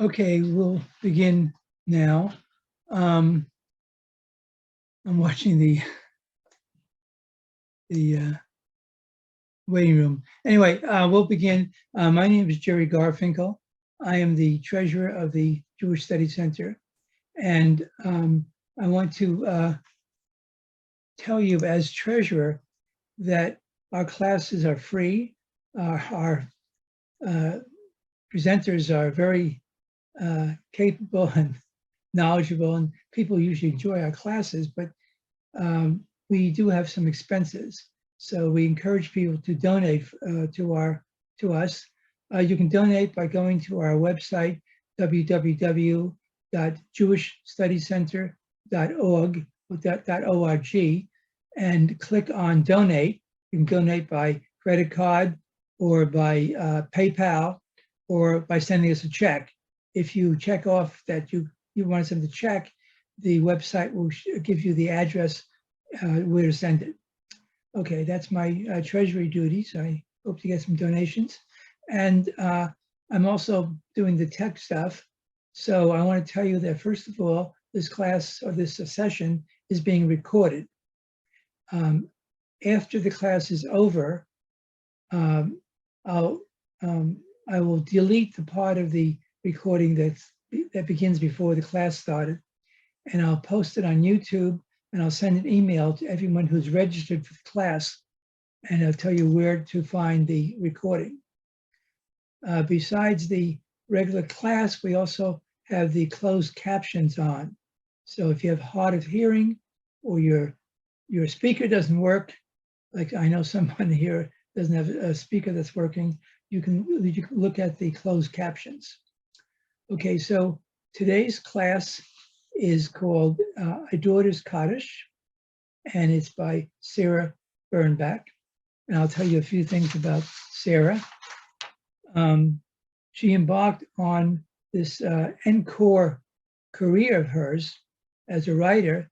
Okay, we'll begin now. I'm watching the waiting room. Anyway, we'll begin. My name is Jerry Garfinkel. I am the treasurer of the Jewish Studies Center, and I want to tell you as treasurer that our classes are free. Our presenters are very capable and knowledgeable, and people usually enjoy our classes, but we do have some expenses. So we encourage people to donate to us. You can donate by going to our website, www.jewishstudiecenter.org, and click on donate. You can donate by credit card or by PayPal or by sending us a check. If you check off that you want to send the check, the website will give you the address where to send it. Okay, that's my treasury duties. I hope to get some donations. And I'm also doing the tech stuff. So I want to tell you that, first of all, this class or this session is being recorded. After the class is over, I will delete the part of the recording that begins before the class started, and I'll post it on YouTube, and I'll send an email to everyone who's registered for the class, and I'll tell you where to find the recording. Besides the regular class, we also have the closed captions on. So if you have hard of hearing or your speaker doesn't work, like I know someone here doesn't have a speaker that's working, you can look at the closed captions. Okay, so today's class is called A Daughter's Kaddish, and it's by Sarah Birnbach. And I'll tell you a few things about Sarah. She embarked on this encore career of hers as a writer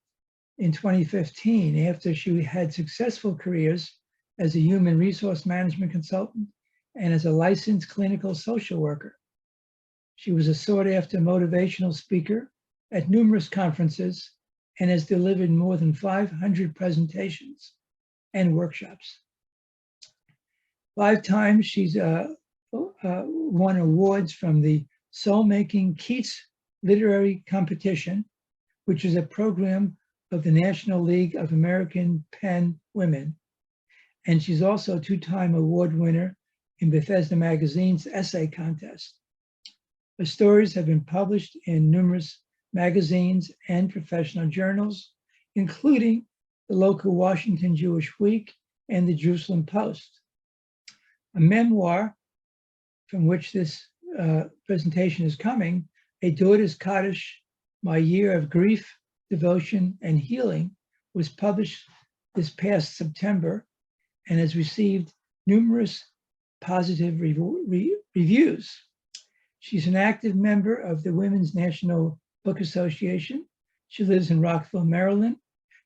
in 2015 after she had successful careers as a human resource management consultant and as a licensed clinical social worker. She was a sought-after motivational speaker at numerous conferences and has delivered more than 500 presentations and workshops. 5 times she's won awards from the Soul-Making Keats Literary Competition, which is a program of the National League of American Pen Women. And she's also a 2-time award winner in Bethesda Magazine's essay contest. Her stories have been published in numerous magazines and professional journals, including the local Washington Jewish Week and the Jerusalem Post. A memoir from which this presentation is coming, A Daughter's Kaddish, My Year of Grief, Devotion, and Healing, was published this past September and has received numerous positive reviews. She's an active member of the Women's National Book Association. She lives in Rockville, Maryland.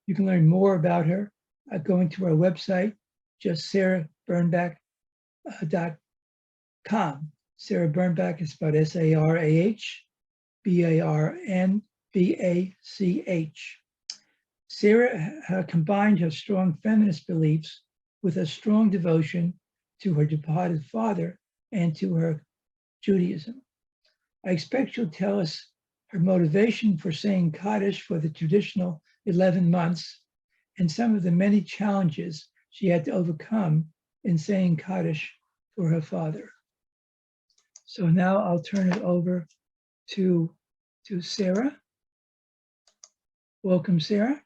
You can learn more about her going to our website, just sarahbirnbach.com. Sarah Birnbach is spelled S-A-R-A-H-B-A-R-N-B-A-C-H. Sarah combined her strong feminist beliefs with a strong devotion to her departed father and to her Judaism. I expect she'll tell us her motivation for saying Kaddish for the traditional 11 months and some of the many challenges she had to overcome in saying Kaddish for her father. So now I'll turn it over to Sarah. Welcome, Sarah.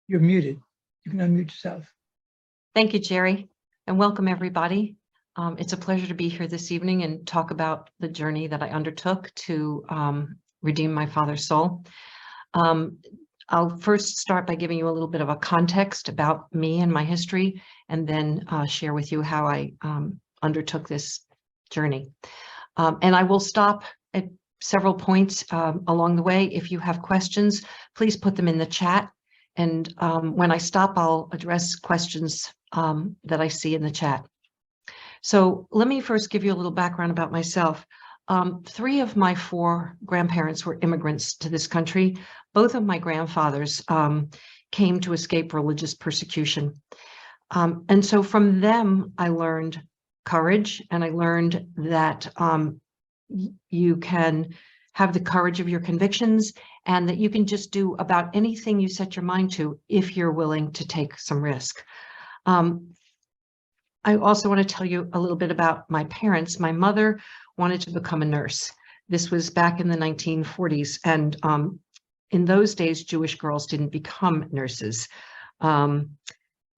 You're muted. You can unmute yourself. Thank you, Jerry, and welcome everybody. It's a pleasure to be here this evening and talk about the journey that I undertook to redeem my father's soul. I'll first start by giving you a little bit of a context about me and my history, and then share with you how I undertook this journey. And I will stop at several points along the way. If you have questions, please put them in the chat. And when I stop, I'll address questions that I see in the chat. So let me first give you a little background about myself. Three of my four grandparents were immigrants to this country. Both of my grandfathers came to escape religious persecution. And so from them, I learned courage, and I learned that you can have the courage of your convictions, and that you can just do about anything you set your mind to if you're willing to take some risk. I also want to tell you a little bit about my parents. My mother wanted to become a nurse. This was back in the 1940s, and in those days, Jewish girls didn't become nurses.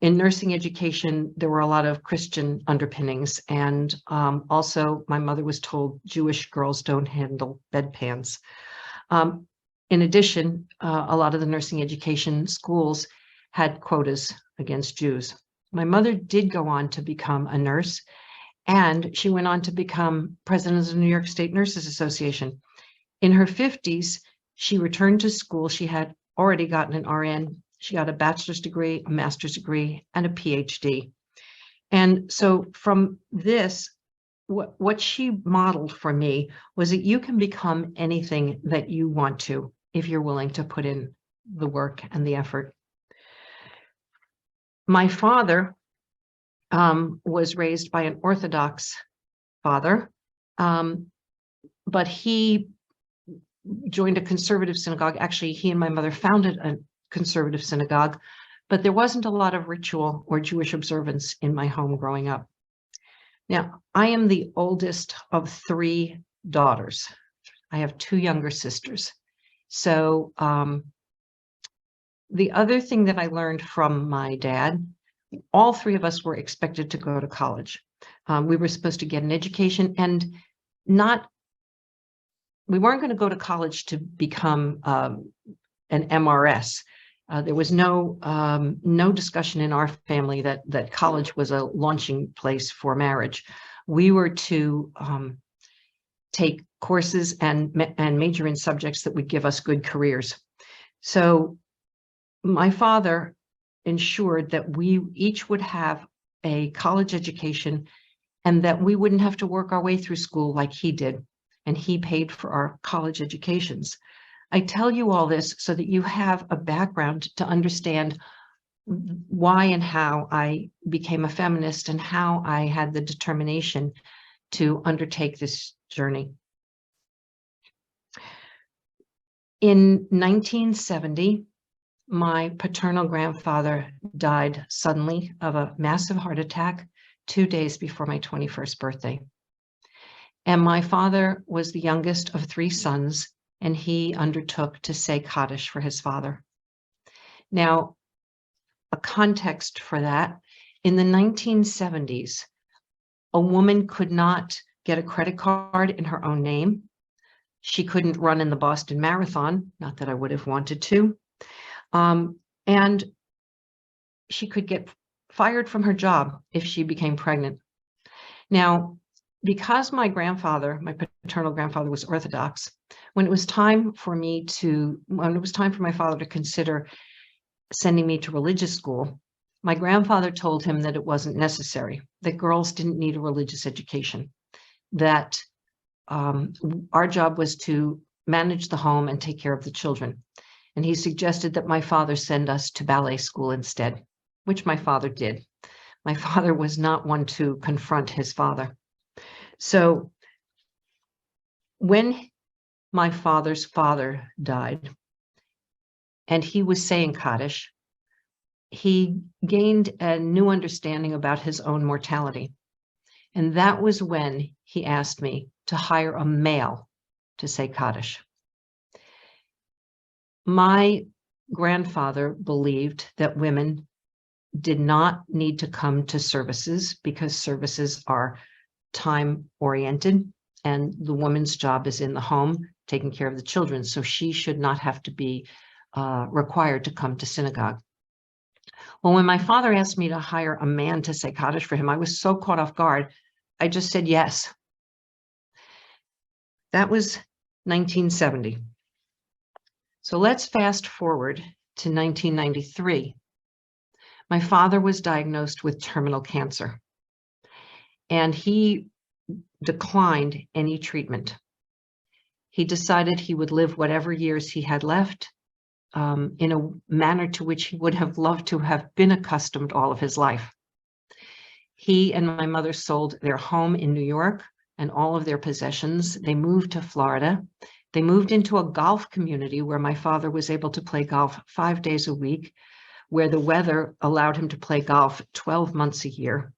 In nursing education, there were a lot of Christian underpinnings, and also my mother was told Jewish girls don't handle bedpans. In addition, a lot of the nursing education schools had quotas against Jews. My mother did go on to become a nurse, and she went on to become president of the New York State Nurses Association. In her 50s, she returned to school. She had already gotten an RN. She got a bachelor's degree, a master's degree, and a PhD. And so from this, what she modeled for me was that you can become anything that you want to if you're willing to put in the work and the effort. My father was raised by an Orthodox father, but he joined a conservative synagogue. Actually, he and my mother founded a conservative synagogue, but there wasn't a lot of ritual or Jewish observance in my home growing up. Now, I am the oldest of three daughters. I have two younger sisters. So the other thing that I learned from my dad, all three of us were expected to go to college. We were supposed to get an education, and we weren't going to go to college to become an MRS. There was no discussion in our family that college was a launching place for marriage. We were to take courses and major in subjects that would give us good careers. So my father ensured that we each would have a college education, and that we wouldn't have to work our way through school like he did, and he paid for our college educations. I tell you all this so that you have a background to understand why and how I became a feminist, and how I had the determination to undertake this journey. In 1970, my paternal grandfather died suddenly of a massive heart attack 2 days before my 21st birthday. And my father was the youngest of three sons, and he undertook to say Kaddish for his father. Now, a context for that, in the 1970s, a woman could not get a credit card in her own name. She couldn't run in the Boston Marathon, not that I would have wanted to. And she could get fired from her job if she became pregnant. Now, because my paternal grandfather was Orthodox, when it was time for my father to consider sending me to religious school, my grandfather told him that it wasn't necessary, that girls didn't need a religious education, that our job was to manage the home and take care of the children. And he suggested that my father send us to ballet school instead, which my father did. My father was not one to confront his father. So when my father's father died and he was saying Kaddish, he gained a new understanding about his own mortality. And that was when he asked me to hire a male to say Kaddish. My grandfather believed that women did not need to come to services because services are time-oriented, and the woman's job is in the home, taking care of the children, so she should not have to be required to come to synagogue. Well, when my father asked me to hire a man to say Kaddish for him, I was so caught off guard, I just said yes. That was 1970. So let's fast forward to 1993. My father was diagnosed with terminal cancer, and he declined any treatment. he decided he would live whatever years he had left in a manner to which he would have loved to have been accustomed all of his life. He and my mother sold their home in New York and all of their possessions. They moved to Florida. They moved into a golf community where my father was able to play golf 5 days a week, where the weather allowed him to play golf 12 months a year.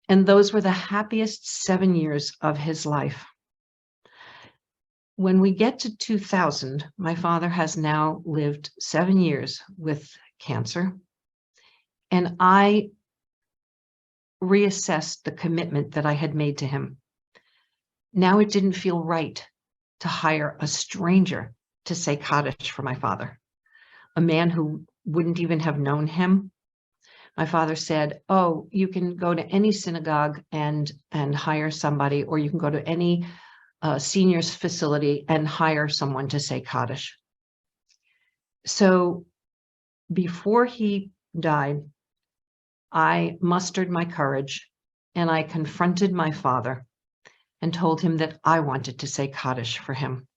And those were the happiest 7 years of his life. When we get to 2000, my father has now lived 7 years with cancer, and I reassessed the commitment that I had made to him. Now it didn't feel right to hire a stranger to say Kaddish for my father, a man who wouldn't even have known him. My father said, oh, you can go to any synagogue and hire somebody, or you can go to any seniors facility and hire someone to say Kaddish. So before he died, I mustered my courage and I confronted my father and told him that I wanted to say Kaddish for him.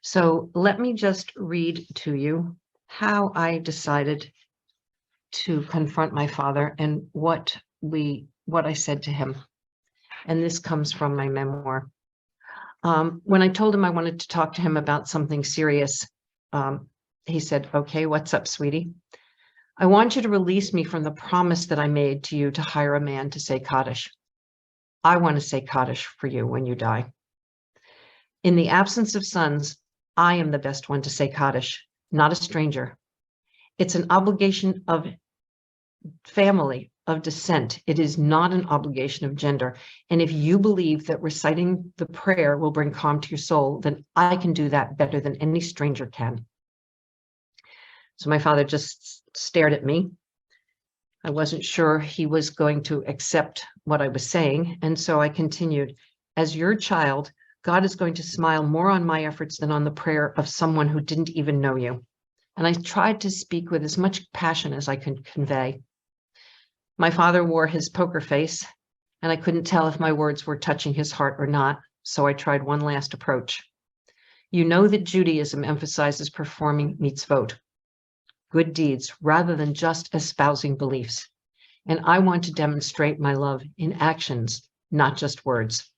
So let me just read to you how I decided to confront my father and what I said to him. And this comes from my memoir. When I told him I wanted to talk to him about something serious, he said, okay, what's up, sweetie? I want you to release me from the promise that I made to you to hire a man to say Kaddish. I want to say Kaddish for you when you die. In the absence of sons, I am the best one to say Kaddish, not a stranger. It's an obligation of family, of descent. It is not an obligation of gender. And if you believe that reciting the prayer will bring calm to your soul, then I can do that better than any stranger can. So my father just stared at me. I wasn't sure he was going to accept what I was saying. And so I continued, as your child, God is going to smile more on my efforts than on the prayer of someone who didn't even know you. And I tried to speak with as much passion as I could convey. My father wore his poker face, and I couldn't tell if my words were touching his heart or not, so I tried one last approach. You know that Judaism emphasizes performing mitzvot, good deeds, rather than just espousing beliefs. And I want to demonstrate my love in actions, not just words.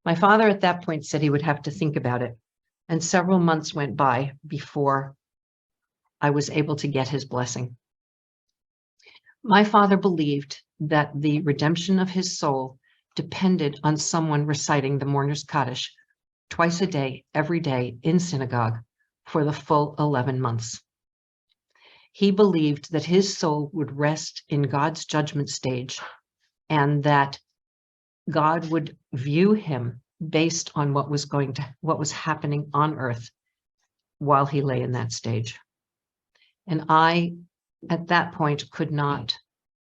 My father at that point said he would have to think about it, and several months went by before I was able to get his blessing. My father believed that the redemption of his soul depended on someone reciting the Mourner's Kaddish twice a day, every day in synagogue for the full 11 months. He believed that his soul would rest in God's judgment stage and that God would view him based on what was happening on earth while he lay in that stage. And I, at that point, could not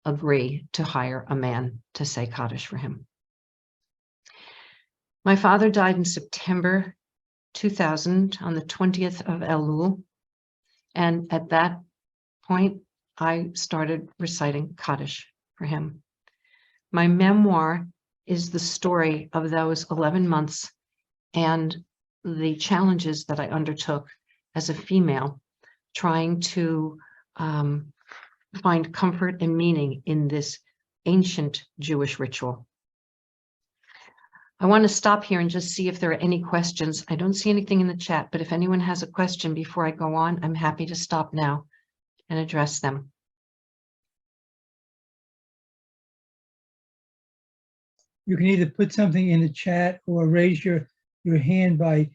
agree to hire a man to say Kaddish for him. My father died in September 2000 on the 20th of Elul. And at that point, I started reciting Kaddish for him. My memoir is the story of those 11 months and the challenges that I undertook as a female, trying to find comfort and meaning in this ancient Jewish ritual. I want to stop here and just see if there are any questions. I don't see anything in the chat, but if anyone has a question before I go on, I'm happy to stop now and address them. You can either put something in the chat or raise your hand by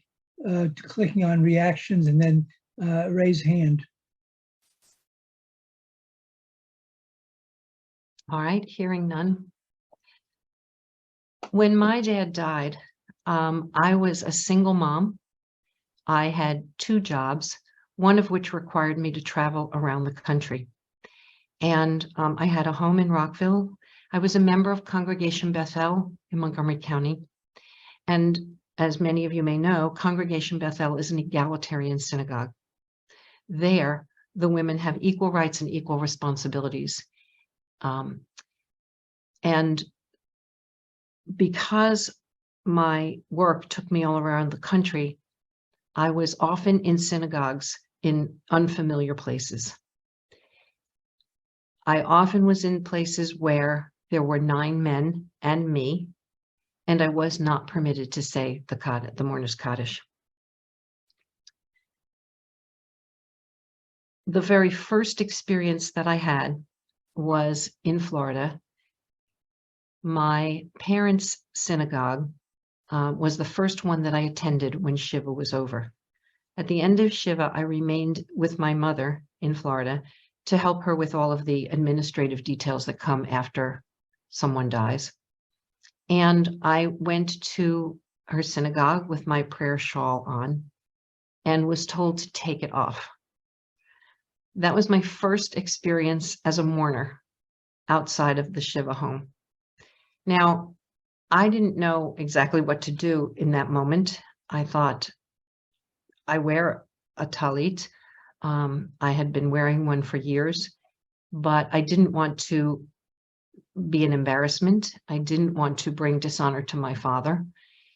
clicking on reactions and then raise hand. All right, hearing none. When my dad died, I was a single mom. I had 2 jobs, one of which required me to travel around the country. And I had a home in Rockville. I was a member of Congregation Bethel in Montgomery County. And as many of you may know, Congregation Bethel is an egalitarian synagogue. There, the women have equal rights and equal responsibilities. And because my work took me all around the country, I was often in synagogues in unfamiliar places. I often was in places where there were 9 men and me, and I was not permitted to say the Mourner's Kaddish. The very first experience that I had was in Florida. My parents' synagogue was the first one that I attended when Shiva was over. At the end of Shiva, I remained with my mother in Florida to help her with all of the administrative details that come after someone dies. And I went to her synagogue with my prayer shawl on and was told to take it off. That was my first experience as a mourner outside of the Shiva home. Now, I didn't know exactly what to do in that moment. I thought, I wear a talit. I had been wearing one for years, but I didn't want to be an embarrassment. I didn't want to bring dishonor to my father.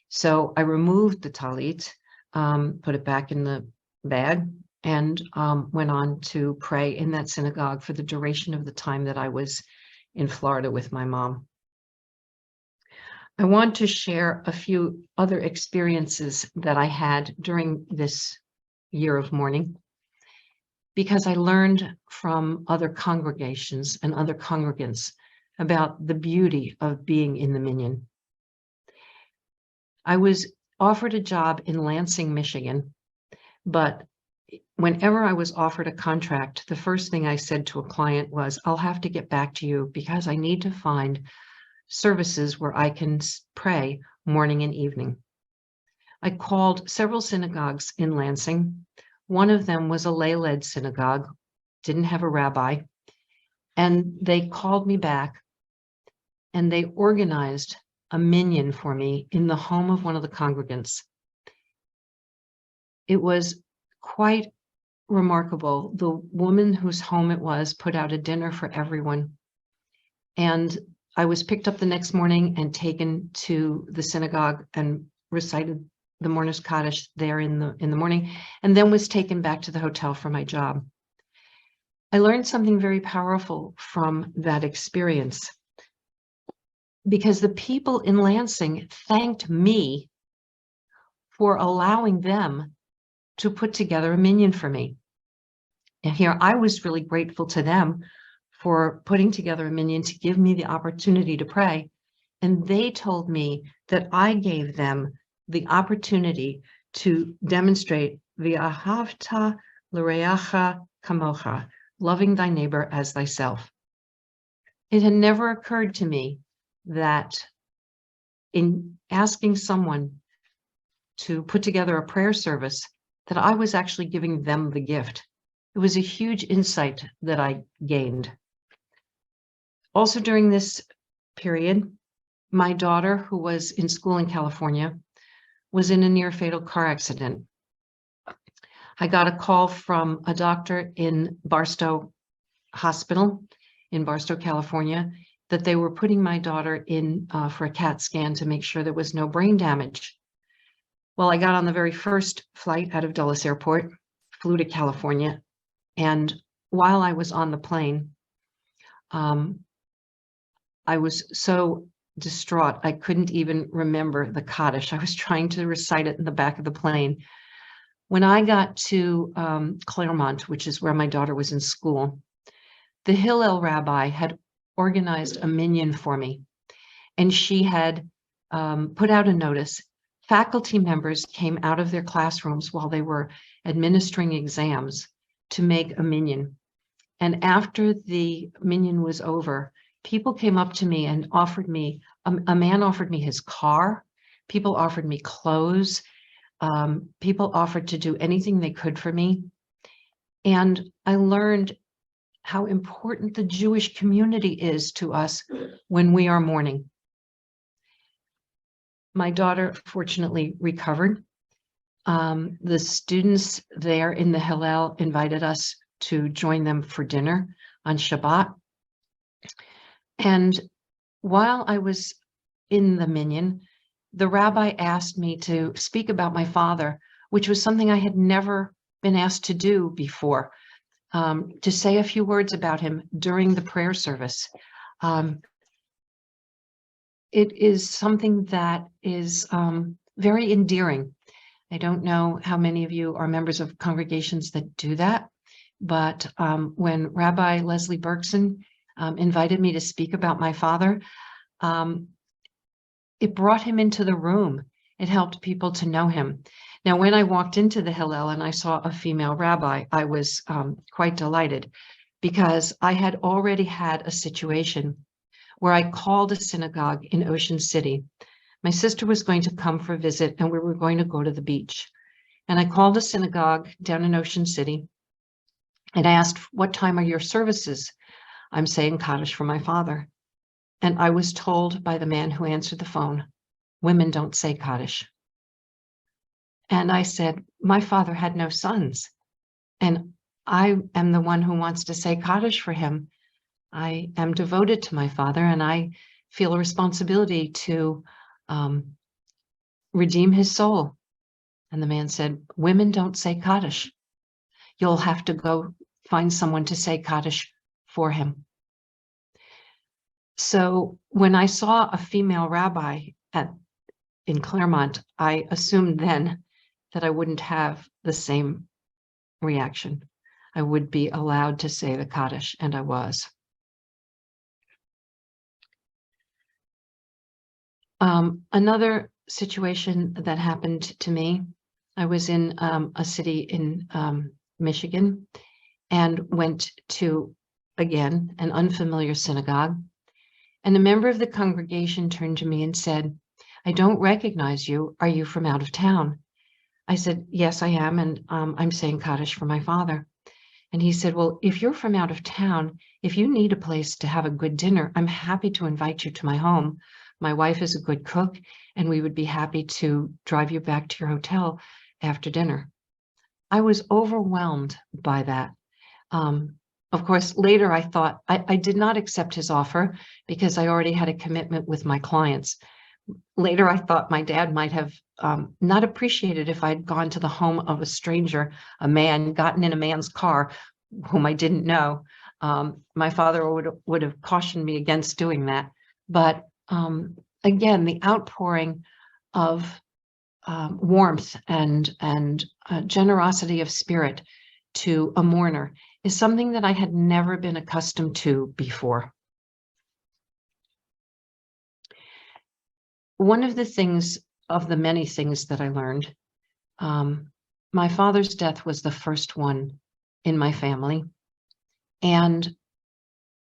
So I removed the talit, put it back in the bag, and went on to pray in that synagogue for the duration of the time that I was in Florida with my mom. I want to share a few other experiences that I had during this year of mourning, because I learned from other congregations and other congregants about the beauty of being in the minyan. I was offered a job in Lansing, Michigan, but whenever I was offered a contract, the first thing I said to a client was, I'll have to get back to you because I need to find services where I can pray morning and evening. I called several synagogues in Lansing. One of them was a lay-led synagogue, didn't have a rabbi, and they called me back and they organized a minyan for me in the home of one of the congregants. It was quite remarkable. The woman whose home it was put out a dinner for everyone. And I was picked up the next morning and taken to the synagogue and recited the Mourner's Kaddish there in the morning, and then was taken back to the hotel for my job. I learned something very powerful from that experience, because the people in Lansing thanked me for allowing them to put together a minyan for me. And here I was really grateful to them for putting together a minyan to give me the opportunity to pray. And they told me that I gave them the opportunity to demonstrate v'ahavta l'reacha kamocha, loving thy neighbor as thyself. It had never occurred to me that in asking someone to put together a prayer service, that I was actually giving them the gift. It was a huge insight that I gained. Also during this period, my daughter, who was in school in California, was in a near fatal car accident. I got a call from a doctor in Barstow Hospital in Barstow, California, that they were putting my daughter in for a CAT scan to make sure there was no brain damage. Well, I got on the very first flight out of Dulles Airport, flew to California, and while I was on the plane, I was so distraught, I couldn't even remember the Kaddish. I was trying to recite it in the back of the plane. When I got to Claremont, which is where my daughter was in school, the Hillel rabbi had organized a minyan for me, and she had put out a notice. Faculty members came out of their classrooms while they were administering exams to make a minyan. And after the minyan was over, people came up to me and offered me, a man offered me his car, people offered me clothes, people offered to do anything they could for me. And I learned how important the Jewish community is to us when we are mourning. My daughter fortunately recovered. The students there in the Hillel invited us to join them for dinner on Shabbat. And while I was in the minyan, the rabbi asked me to speak about my father, which was something I had never been asked to do before, to say a few words about him during the prayer service. It is something that is very endearing. I don't know how many of you are members of congregations that do that, but when Rabbi Leslie Berkson invited me to speak about my father, it brought him into the room. It helped people to know him. Now, when I walked into the Hillel and I saw a female rabbi, I was quite delighted, because I had already had a situation where I called a synagogue in Ocean City. My sister was going to come for a visit and we were going to go to the beach. And I called a synagogue down in Ocean City and I asked, what time are your services? I'm saying Kaddish for my father. And I was told by the man who answered the phone, women don't say Kaddish. And I said, my father had no sons. And I am the one who wants to say Kaddish for him. I am devoted to my father and I feel a responsibility to redeem his soul. And the man said, women don't say Kaddish. You'll have to go find someone to say Kaddish for him. So when I saw a female rabbi in Claremont, I assumed then that I wouldn't have the same reaction. I would be allowed to say the Kaddish, and I was. Another situation that happened to me, I was in a city in Michigan and went to, again, an unfamiliar synagogue. And a member of the congregation turned to me and said, I don't recognize you. Are you from out of town? I said, yes, I am. And I'm saying Kaddish for my father. And he said, well, if you're from out of town, if you need a place to have a good dinner, I'm happy to invite you to my home. My wife is a good cook, and we would be happy to drive you back to your hotel after dinner. I was overwhelmed by that. Of course, later I thought, I did not accept his offer because I already had a commitment with my clients. Later, I thought my dad might have not appreciated if I'd gone to the home of a stranger, a man, gotten in a man's car whom I didn't know. My father would have cautioned me against doing that. But again, the outpouring of warmth and generosity of spirit to a mourner is something that I had never been accustomed to before. One of the things, of the many things that I learned, my father's death was the first one in my family. And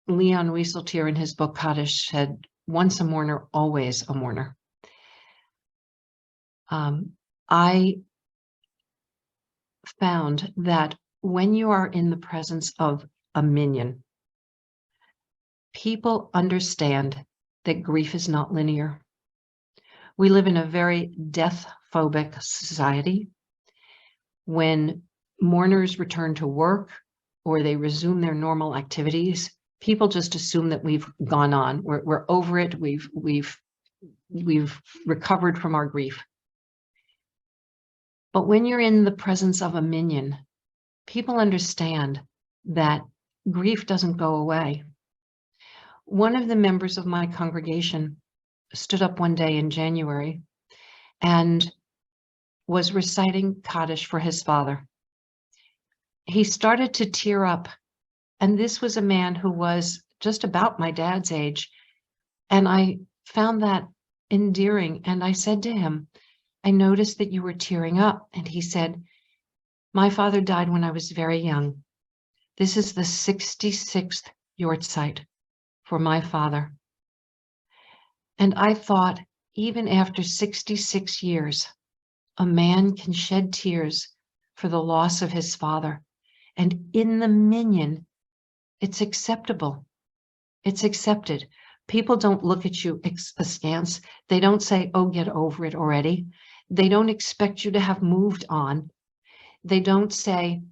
Leon Wieseltier in his book Kaddish said, once a mourner, always a mourner. I found that when you are in the presence of a minion, people understand that grief is not linear. We live in a very death-phobic society. When mourners return to work or they resume their normal activities, people just assume that we've gone on. We're over it. We've recovered from our grief. But when you're in the presence of a minion, people understand that grief doesn't go away. One of the members of my congregation stood up one day in January and was reciting Kaddish for his father. He started to tear up, and this was a man who was just about my dad's age, and I found that endearing, and I said to him, I noticed that you were tearing up, and he said, my father died when I was very young. This is the 66th Yortzeit for my father. And I thought, even after 66 years, a man can shed tears for the loss of his father. And in the minion, it's acceptable. It's accepted. People don't look at you askance. They don't say, oh, get over it already. They don't expect you to have moved on. They don't say,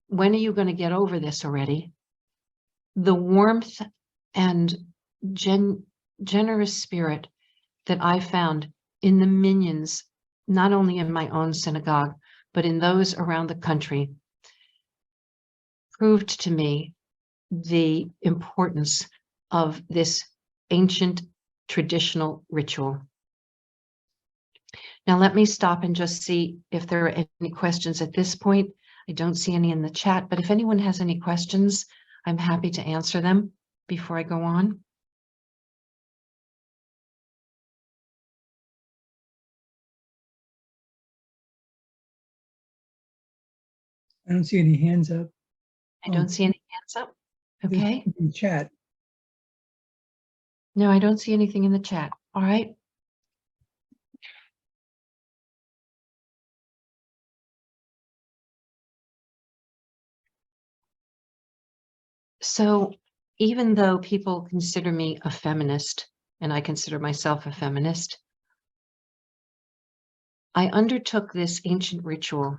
when are you going to get over this already? The warmth and generous spirit that I found in the minions, not only in my own synagogue, but in those around the country, proved to me the importance of this ancient traditional ritual. Now, let me stop and just see if there are any questions at this point. I don't see any in the chat, but if anyone has any questions, I'm happy to answer them before I go on. I don't see any hands up. I don't see any hands up. Okay. In chat. No, I don't see anything in the chat. All right. So even though people consider me a feminist, and I consider myself a feminist, I undertook this ancient ritual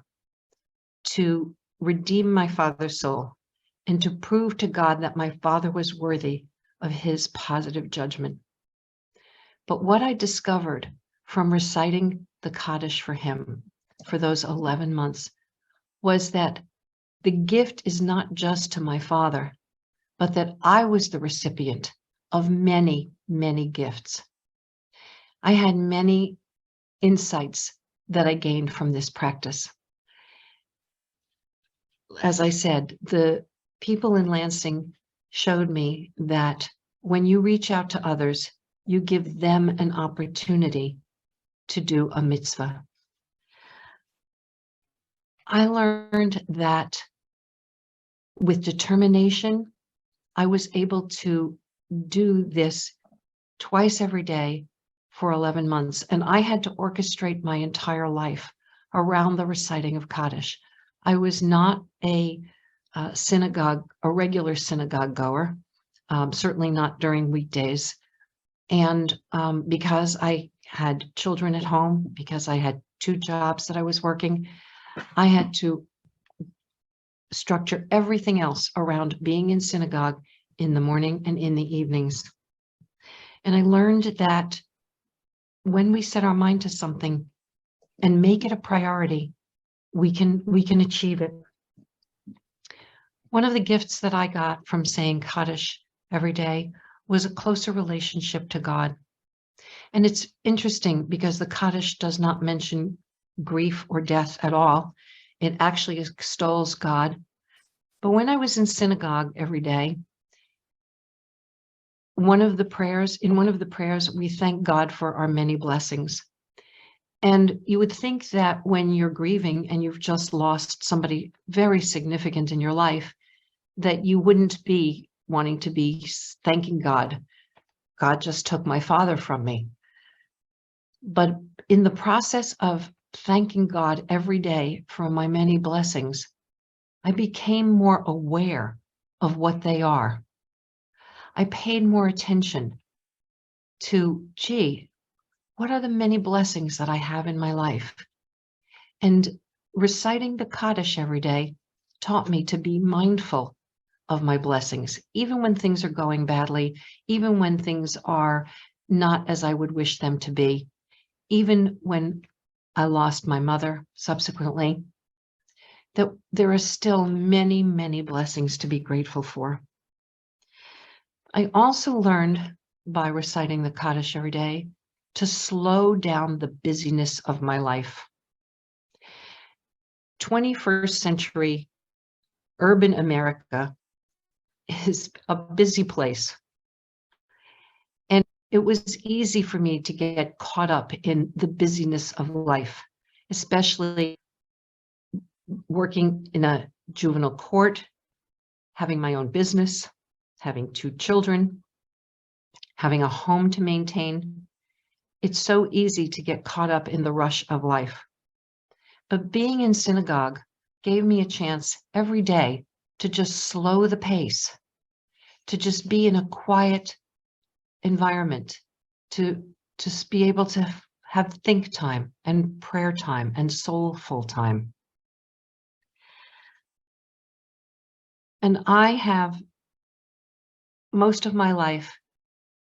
to redeem my father's soul and to prove to God that my father was worthy of his positive judgment. But what I discovered from reciting the Kaddish for him for those 11 months was that the gift is not just to my father, but that I was the recipient of many, many gifts. I had many insights that I gained from this practice. As I said, the people in Lansing showed me that when you reach out to others, you give them an opportunity to do a mitzvah. I learned that with determination, I was able to do this twice every day for 11 months, and I had to orchestrate my entire life around the reciting of Kaddish. I was not a regular synagogue goer, certainly not during weekdays. And because I had children at home, because I had 2 jobs that I was working, I had to structure everything else around being in synagogue in the morning and in the evenings. And I learned that when we set our mind to something and make it a priority, we can achieve it. One of the gifts that I got from saying Kaddish every day was a closer relationship to God. And it's interesting because the Kaddish does not mention grief or death at all. It actually extols God. But when I was in synagogue every day, in one of the prayers, we thank God for our many blessings. And you would think that when you're grieving and you've just lost somebody very significant in your life, that you wouldn't be wanting to be thanking God. God just took my father from me. But in the process of thanking God every day for my many blessings, I became more aware of what they are. I paid more attention to, gee, what are the many blessings that I have in my life? And reciting the Kaddish every day taught me to be mindful of my blessings, even when things are going badly, even when things are not as I would wish them to be, even when I lost my mother subsequently, that there are still many, many blessings to be grateful for. I also learned by reciting the Kaddish every day to slow down the busyness of my life. 21st century urban America is a busy place. And it was easy for me to get caught up in the busyness of life, especially working in a juvenile court, having my own business, having 2 children, having a home to maintain. It's so easy to get caught up in the rush of life. But being in synagogue gave me a chance every day to just slow the pace, to just be in a quiet environment, to be able to have think time and prayer time and soulful time. And I have most of my life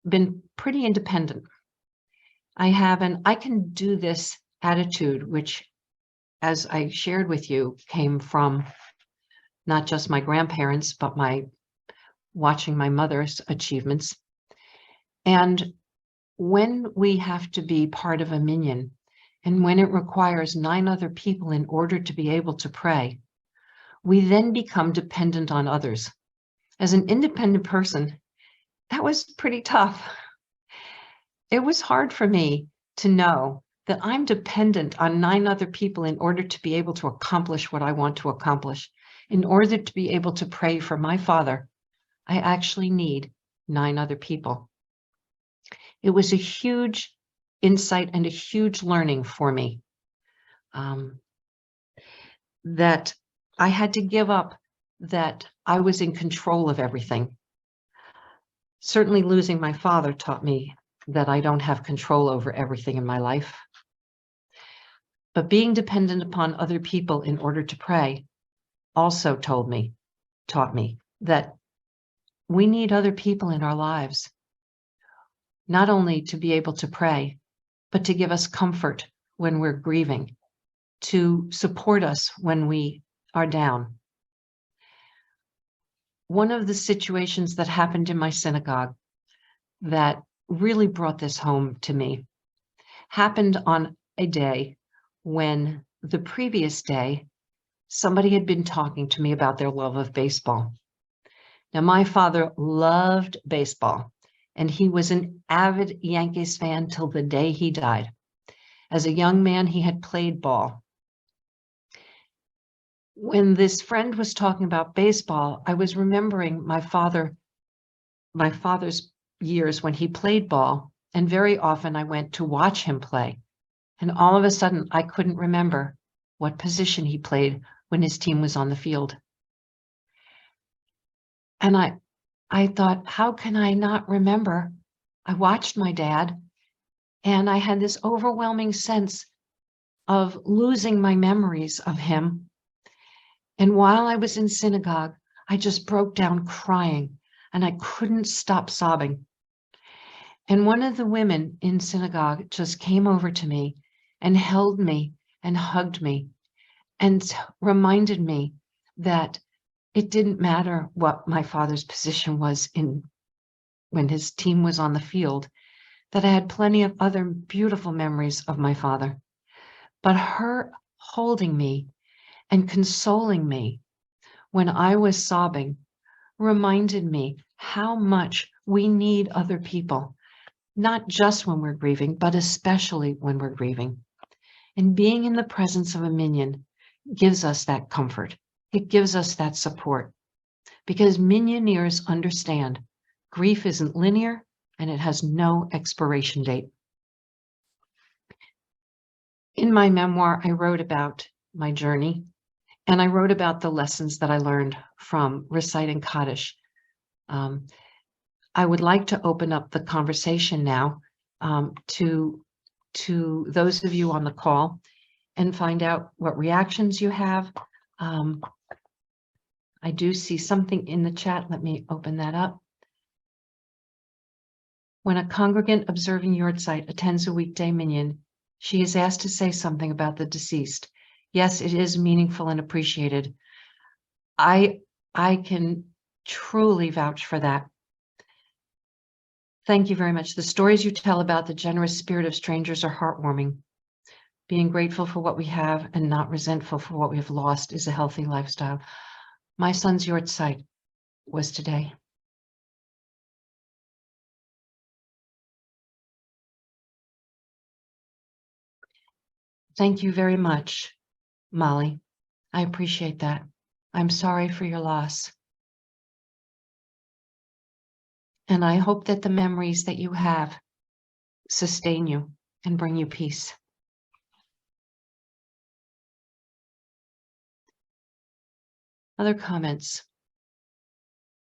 been pretty independent. I have an I can do this attitude, which, as I shared with you, came from not just my grandparents, but watching my mother's achievements. And when we have to be part of a minyan, and when it requires 9 other people in order to be able to pray, we then become dependent on others. As an independent person, that was pretty tough. It was hard for me to know that I'm dependent on 9 other people in order to be able to accomplish what I want to accomplish. In order to be able to pray for my father, I actually need 9 other people. It was a huge insight and a huge learning for me, that I had to give up that I was in control of everything. Certainly losing my father taught me that I don't have control over everything in my life. But being dependent upon other people in order to pray also taught me that we need other people in our lives, not only to be able to pray, but to give us comfort when we're grieving, to support us when we are down. One of the situations that happened in my synagogue that really brought this home to me happened on a day when the previous day, somebody had been talking to me about their love of baseball. Now, my father loved baseball, and he was an avid Yankees fan till the day he died. As a young man, he had played ball. When this friend was talking about baseball, I was remembering my father's years when he played ball, and very often I went to watch him play. And all of a sudden, I couldn't remember what position he played when his team was on the field. And I thought, how can I not remember? I watched my dad, and I had this overwhelming sense of losing my memories of him. And while I was in synagogue, I just broke down crying, and I couldn't stop sobbing. And one of the women in synagogue just came over to me and held me and hugged me and reminded me that it didn't matter what my father's position was when his team was on the field, that I had plenty of other beautiful memories of my father. But her holding me and consoling me when I was sobbing reminded me how much we need other people, not just when we're grieving, but especially when we're grieving. And being in the presence of a minyan gives us that comfort. It gives us that support, because minyaneers understand grief isn't linear and it has no expiration date. In my memoir, I wrote about my journey, and I wrote about the lessons that I learned from reciting Kaddish. I would like to open up the conversation now to those of you on the call and find out what reactions you have. I do see something in the chat. Let me open that up. When a congregant observing Yortzeit attends a weekday minyan, she is asked to say something about the deceased. Yes, it is meaningful and appreciated. I can truly vouch for that. Thank you very much. The stories you tell about the generous spirit of strangers are heartwarming. Being grateful for what we have and not resentful for what we have lost is a healthy lifestyle. My son's Yortzeit was today. Thank you very much, Molly. I appreciate that. I'm sorry for your loss. And I hope that the memories that you have sustain you and bring you peace. Other comments?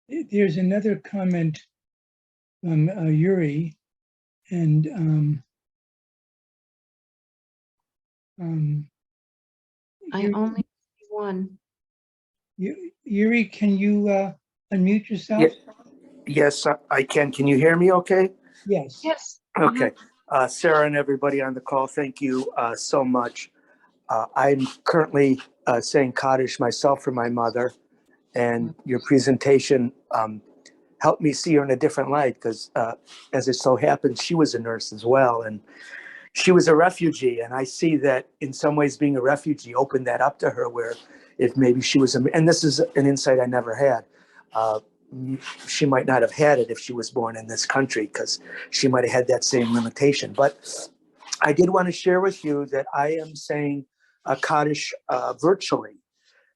There's another comment from Yuri, and I only see one. Yuri, can you unmute yourself? Yes, I can. Can you hear me okay? Yes. Yes. Okay. Sarah and everybody on the call, thank you so much. I'm currently saying Kaddish myself for my mother, and your presentation helped me see her in a different light because, as it so happens, she was a nurse as well, and she was a refugee. And I see that in some ways being a refugee opened that up to her, where if maybe she was, and this is an insight I never had, she might not have had it if she was born in this country, because she might have had that same limitation. But I did want to share with you that I am saying Kaddish virtually,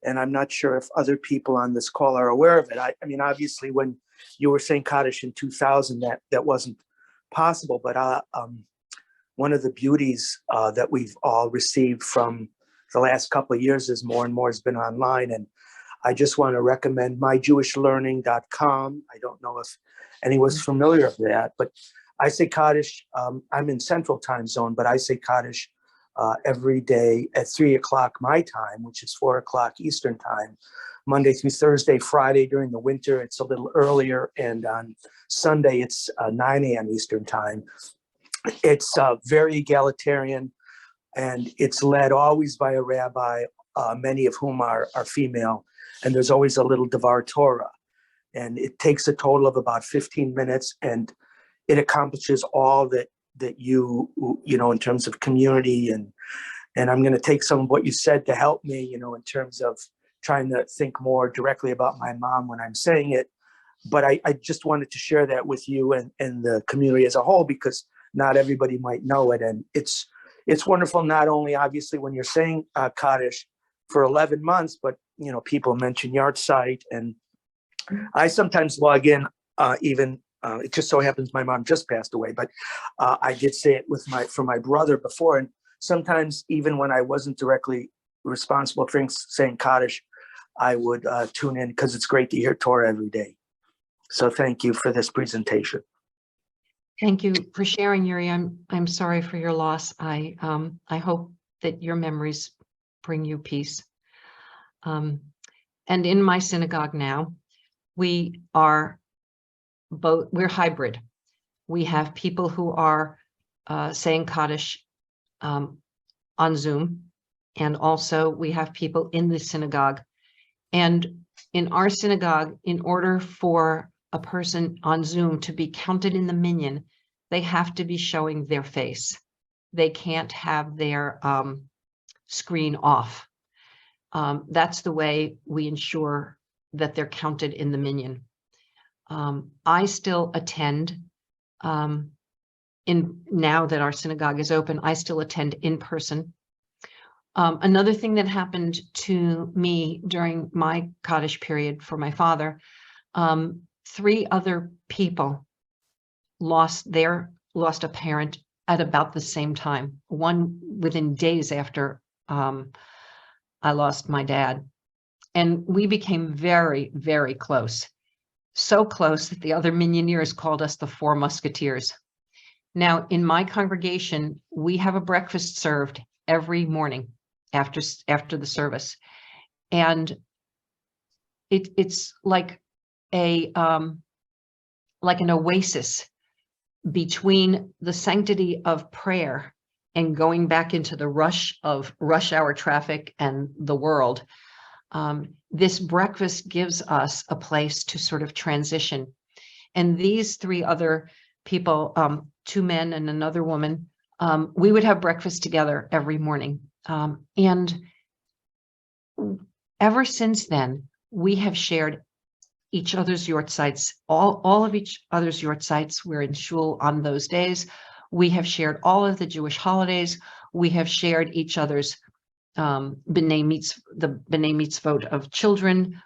and I'm not sure if other people on this call are aware of it. I mean, obviously, when you were saying Kaddish in 2000, that wasn't possible. But one of the beauties that we've all received from the last couple of years is more and more has been online. And I just want to recommend mygewishlearning.com. I don't know if anyone's familiar with that, but I say Kaddish. I'm in Central Time Zone, but I say Kaddish every day at 3 o'clock my time, which is 4 o'clock Eastern Time, Monday through Thursday. Friday during the winter, it's a little earlier, and on Sunday, it's 9 a.m. Eastern Time. It's very egalitarian, and it's led always by a rabbi, many of whom are female, and there's always a little Devar Torah. And it takes a total of about 15 minutes, and it accomplishes all that you know, in terms of community. And I'm going to take some of what you said to help me, you know, in terms of trying to think more directly about my mom when I'm saying it. But I just wanted to share that with you and the community as a whole, because not everybody might know it. And it's wonderful, not only obviously when you're saying Kaddish for 11 months, but, you know, people mention yard site. And I sometimes log in even, it just so happens my mom just passed away, but I did say it for my brother before. And sometimes even when I wasn't directly responsible for saying Kaddish, I would tune in, because it's great to hear Torah every day. So thank you for this presentation. Thank you for sharing, Yuri. I'm sorry for your loss. I hope that your memories bring you peace. And in my synagogue now, we're hybrid. We have people who are saying Kaddish on Zoom, and also we have people in the synagogue. And in our synagogue, in order for a person on Zoom to be counted in the minyan, they have to be showing their face. They can't have their screen off. That's the way we ensure that they're counted in the minyan. I still attend, now that our synagogue is open, I still attend in person. Another thing that happened to me during my Kaddish period for my father, 3 other people lost a parent at about the same time. One within days after I lost my dad. And we became very, very close. So close that the other minyaneers called us the 4 Musketeers. Now, in my congregation, we have a breakfast served every morning after the service. And it's like an oasis between the sanctity of prayer and going back into the rush hour traffic and the world. This breakfast gives us a place to sort of transition. And these 3 other people, 2 men and another woman, we would have breakfast together every morning. And ever since then, we have shared each other's yort sites, all of each other's yort sites. We're in shul on those days. We have shared all of the Jewish holidays. We have shared each other's the B'nai Mitzvot of children.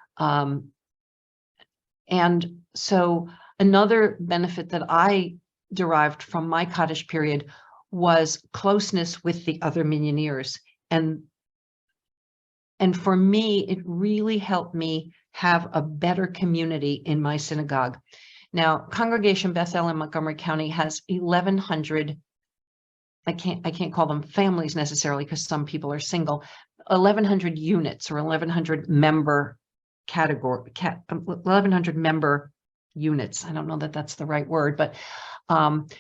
And so another benefit that I derived from my Kaddish period was closeness with the other minyaneers. And for me, it really helped me have a better community in my synagogue. Now, Congregation Bethel in Montgomery County has 1,100, I can't call them families necessarily because some people are single, 1,100 units or 1,100 member category, 1,100 member units. I don't know that that's the right word, but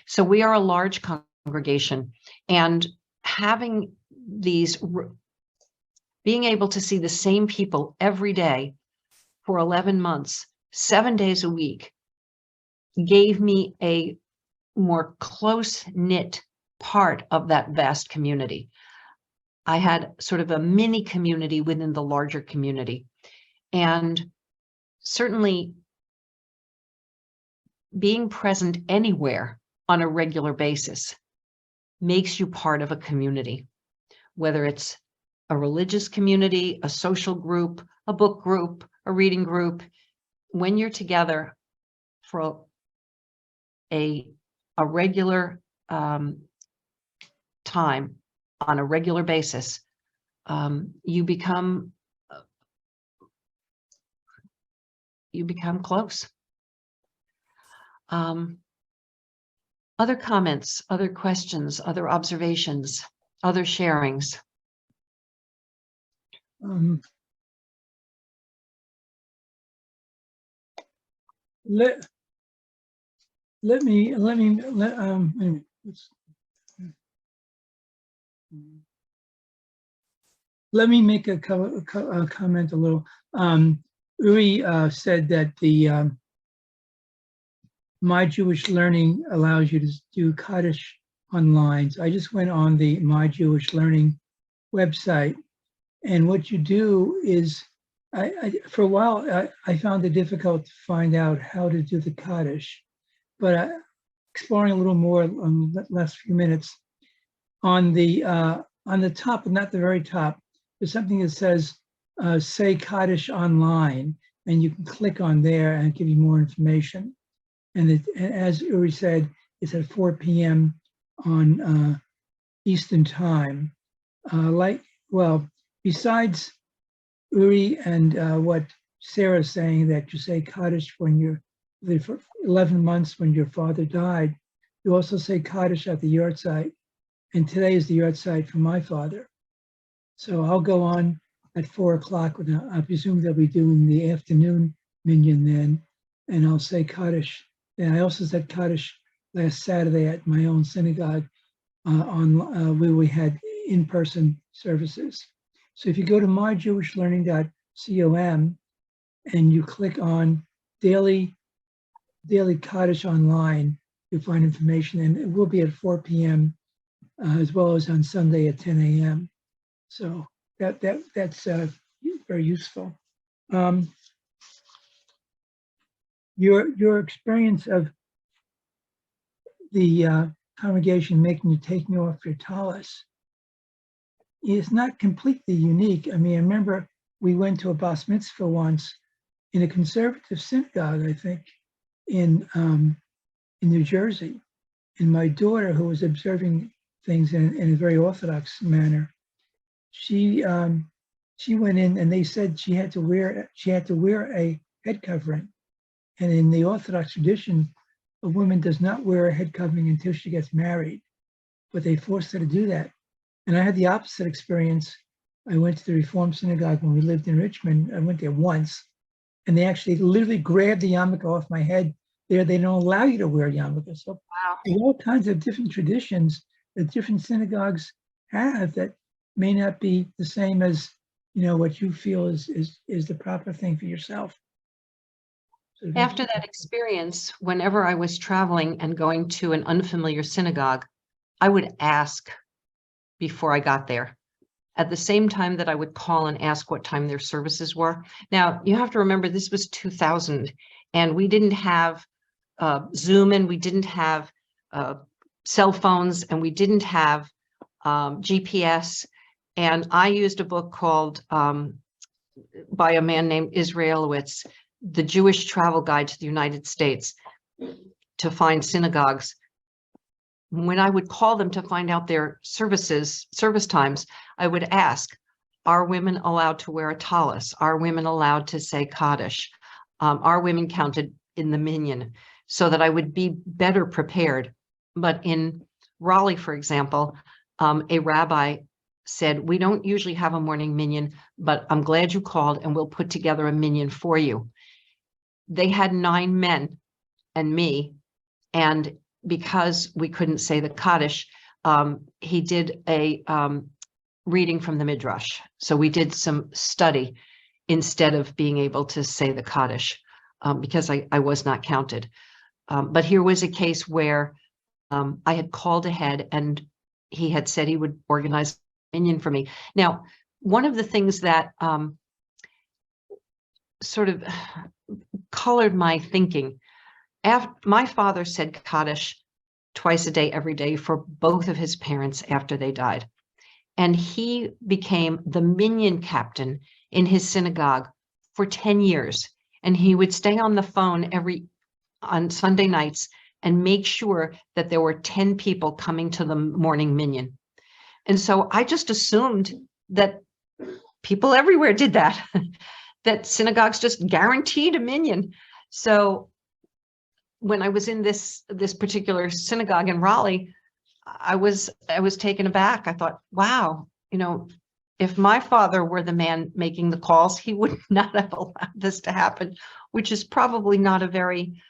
so we are a large congregation, and having being able to see the same people every day for 11 months, 7 days a week, gave me a more close-knit part of that vast community. I had sort of a mini community within the larger community. And certainly being present anywhere on a regular basis makes you part of a community, whether it's a religious community, a social group, a book group, a reading group. When you're together for a regular time on a regular basis, you become close. Other comments, other questions, other observations, other sharings? Let me make a comment a little. Uri said that the My Jewish Learning allows you to do Kaddish online. So I just went on the My Jewish Learning website, and what you do is, for a while, I found it difficult to find out how to do the Kaddish, but exploring a little more on the last few minutes, on the top, but not the very top, there's something that says, say Kaddish online, and you can click on there and give you more information. And as Uri said, it's at 4 p.m. on Eastern time. Besides Uri and what Sarah's saying, that you say Kaddish when you're for 11 months when your father died, you also say Kaddish at the yahrzeit. And today is the yahrzeit for my father. So I'll go on at 4 o'clock. I presume they'll be doing the afternoon minyan then, and I'll say Kaddish. And I also said Kaddish last Saturday at my own synagogue where we had in-person services. So if you go to myjewishlearning.com and you click on daily Kaddish online, you'll find information, and it will be at 4 p.m. As well as on Sunday at 10 a.m. So that's very useful. Your experience of the congregation making you taking off your tallis is not completely unique. I mean, I remember we went to a bas mitzvah once in a conservative synagogue, I think, in New Jersey, and my daughter, who was observing things in a very orthodox manner, she went in, and they said she had to wear a head covering. And in the Orthodox tradition, a woman does not wear a head covering until she gets married, but they forced her to do that. And I had the opposite experience. I went to the Reform Synagogue when we lived in Richmond. I went there once, and they actually literally grabbed the yarmulke off my head. There, they don't allow you to wear a yarmulke. So Wow. there's all kinds of different traditions that different synagogues have that may not be the same as, you know, what you feel is the proper thing for yourself. So After that experience, whenever I was traveling and going to an unfamiliar synagogue, I would ask before I got there, at the same time that I would call and ask what time their services were. Now, you have to remember, this was 2000, and we didn't have Zoom, and we didn't have cell phones, and we didn't have GPS. And I used a book called, by a man named Israelowitz, The Jewish Travel Guide to the United States, to find synagogues. When I would call them to find out their service times, I would ask, are women allowed to wear a tallis? Are women allowed to say Kaddish? Are women counted in the minyan? So that I would be better prepared. But in Raleigh, for example, a rabbi said, we don't usually have a morning minyan, but I'm glad you called, and we'll put together a minyan for you. They had 9 men and me, and because we couldn't say the Kaddish, he did a reading from the Midrash. So we did some study instead of being able to say the Kaddish, because I was not counted. But here was a case where I had called ahead and he had said he would organize a minyan for me. Now, one of the things that sort of colored my thinking, after my father said Kaddish twice a day, every day for both of his parents after they died. And he became the minyan captain in his synagogue for 10 years. And he would stay on the phone on Sunday nights and make sure that there were 10 people coming to the morning minyan. And so I just assumed that people everywhere did that, that synagogues just guaranteed a minyan. So when I was in this particular synagogue in Raleigh, I was taken aback. I thought, wow, if my father were the man making the calls, he would not have allowed this to happen, which is probably not a very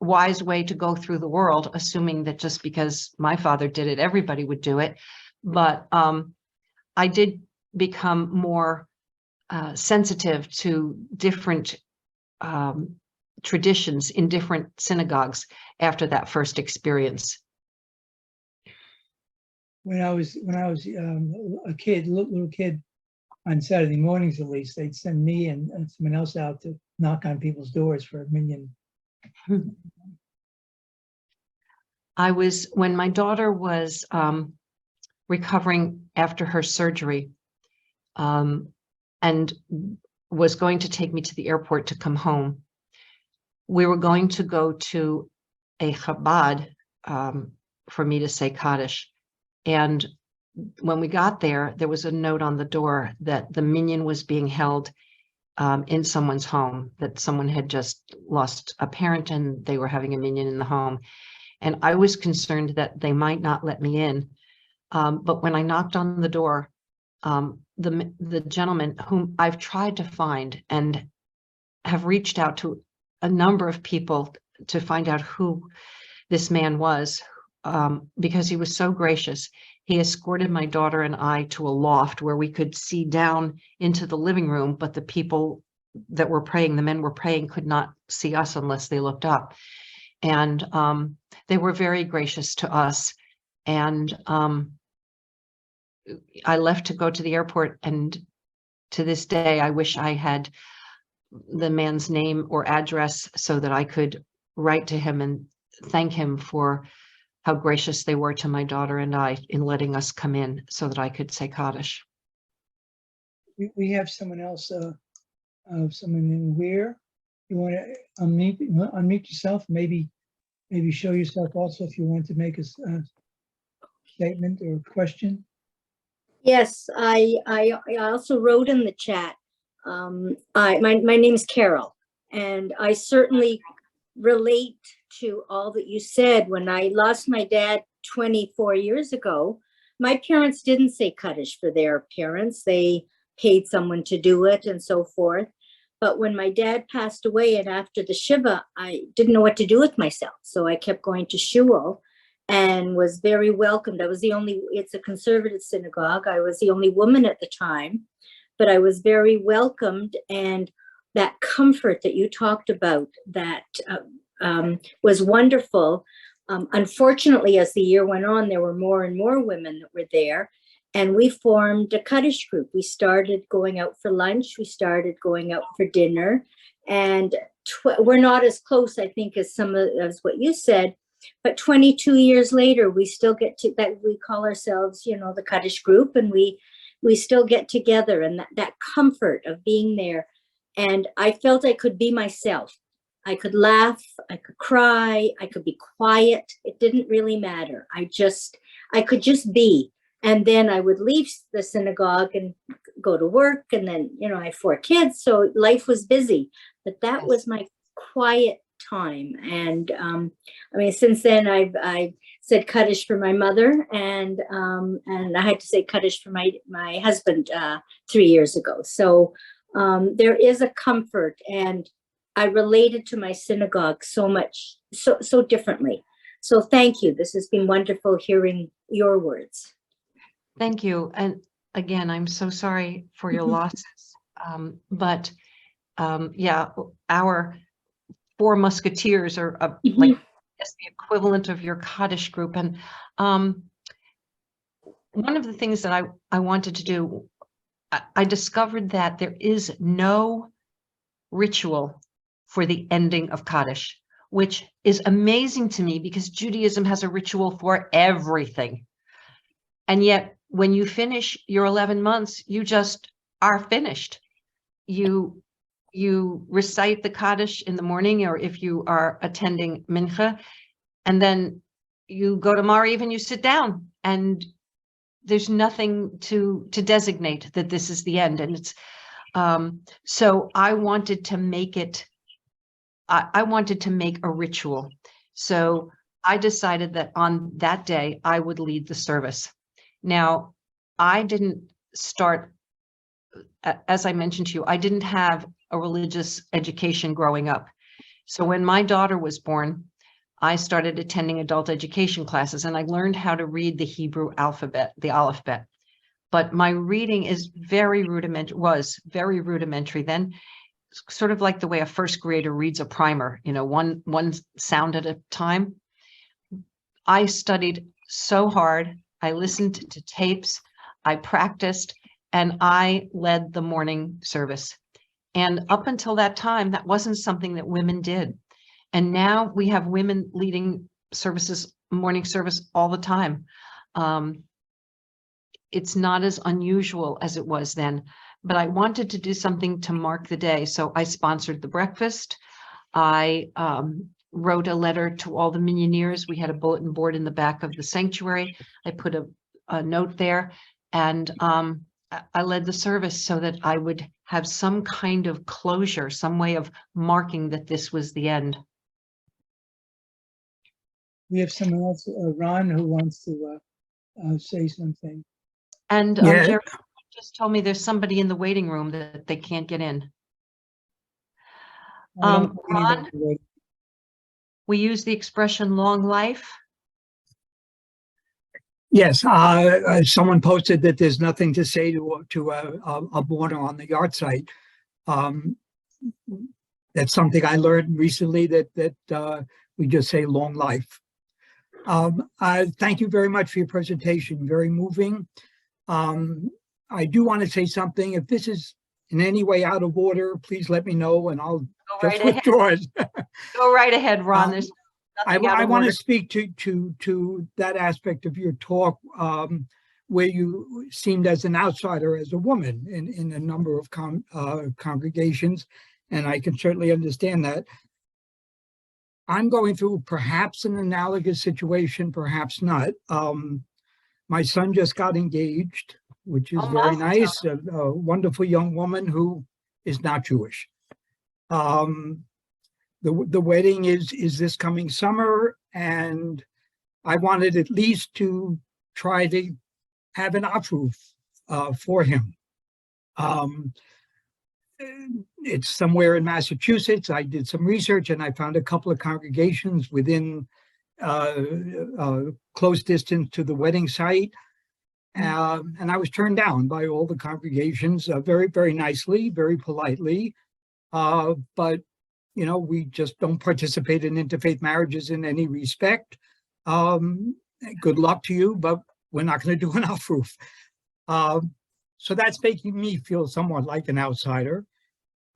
wise way to go through the world, assuming that just because my father did it, everybody would do it. But I did become more sensitive to different traditions in different synagogues after that first experience. When I was a kid, little kid, on Saturday mornings at least, they'd send me and someone else out to knock on people's doors for a minyan. When my daughter was recovering after her surgery, and was going to take me to the airport to come home, we were going to go to a Chabad for me to say Kaddish. And when we got there, there was a note on the door that the minyan was being held in someone's home, that someone had just lost a parent and they were having a minyan in the home. And I was concerned that they might not let me in. But when I knocked on the door, the gentleman whom I've tried to find and have reached out to a number of people to find out who this man was, because he was so gracious. He escorted my daughter and I to a loft where we could see down into the living room, but the people that were praying, the men were praying, could not see us unless they looked up. And they were very gracious to us. And I left to go to the airport, and to this day, I wish I had the man's name or address so that I could write to him and thank him for how gracious they were to my daughter and I in letting us come in so that I could say Kaddish. We have someone else, someone in Weir. You want to unmute yourself? Maybe show yourself also if you want to make a statement or question. Yes, I also wrote in the chat. My name is Carol, and I certainly relate to all that you said. When I lost my dad 24 years ago, my parents didn't say Kaddish for their parents. They paid someone to do it and so forth. But when my dad passed away and after the Shiva, I didn't know what to do with myself. So I kept going to shul and was very welcomed. It's a conservative synagogue. I was the only woman at the time, but I was very welcomed. And that comfort that you talked about, that was wonderful. Unfortunately, as the year went on, there were more and more women that were there. And we formed a Kaddish group. We started going out for lunch. We started going out for dinner. And we're not as close, I think, as as what you said. But 22 years later, we still get to that. We call ourselves, the Kaddish group, and we still get together, and that comfort of being there. And I felt I could be myself. I could laugh, I could cry, I could be quiet. It didn't really matter. I could just be. And then I would leave the synagogue and go to work. And then, I have 4 kids, so life was busy. But that was my quiet time. And since then I said Kaddish for my mother, and I had to say Kaddish for my husband 3 years ago. So there is a comfort, and I related to my synagogue so much, so differently. So thank you. This has been wonderful hearing your words. Thank you. And again, I'm so sorry for your losses. But yeah, our four musketeers are like as the equivalent of your Kaddish group. And one of the things that I wanted to do, I discovered that there is no ritual for the ending of Kaddish, which is amazing to me because Judaism has a ritual for everything. And yet when you finish your 11 months, you just are finished. You recite the Kaddish in the morning, or if you are attending Mincha, and then you go to Mariv and you sit down, and there's nothing to designate that this is the end. And it's so I wanted to make it, I wanted to make a ritual. So I decided that on that day I would lead the service. Now, I didn't start, as I mentioned to you, I didn't have a religious education growing up. So when my daughter was born, I started attending adult education classes, and I learned how to read the Hebrew alphabet, the Aleph-Bet. But my reading is was very rudimentary then, sort of like the way a first grader reads a primer, you know, one sound at a time. I studied so hard. I listened to tapes, I practiced, and I led the morning service. And up until that time, that wasn't something that women did. And now we have women leading services, morning service all the time. It's not as unusual as it was then, but I wanted to do something to mark the day. So I sponsored the breakfast. I wrote a letter to all the minyaneers. We had a bulletin board in the back of the sanctuary. I put a note there, and I led the service so that I would have some kind of closure, some way of marking that this was the end. We have someone else, Ron, who wants to say something. And Yeah. Jerry just told me there's somebody in the waiting room that they can't get in. I don't think Ron, anybody would. we use the expression long life. Yes, someone posted that there's nothing to say to a mourner on the yard site. That's something I learned recently, that we just say long life. Thank you very much for your presentation. Very moving. I do want to say something. If this is in any way out of order, please let me know and I'll just withdraw it. Go right ahead, Ron. There's nothing out I of want order. to speak to that aspect of your talk, where you seemed as an outsider, as a woman in a number of congregations, and I can certainly understand that. I'm going through perhaps an analogous situation, perhaps not. My son just got engaged, which is very nice. A wonderful young woman who is not Jewish. The wedding is this coming summer, and I wanted at least to try to have an aproof for him. It's somewhere in Massachusetts. I did some research and I found a couple of congregations within close distance to the wedding site. And I was turned down by all the congregations very, very nicely, very politely. But, you know, we just don't participate in interfaith marriages in any respect. Good luck to you, but we're not going to do an aproof. So that's making me feel somewhat like an outsider.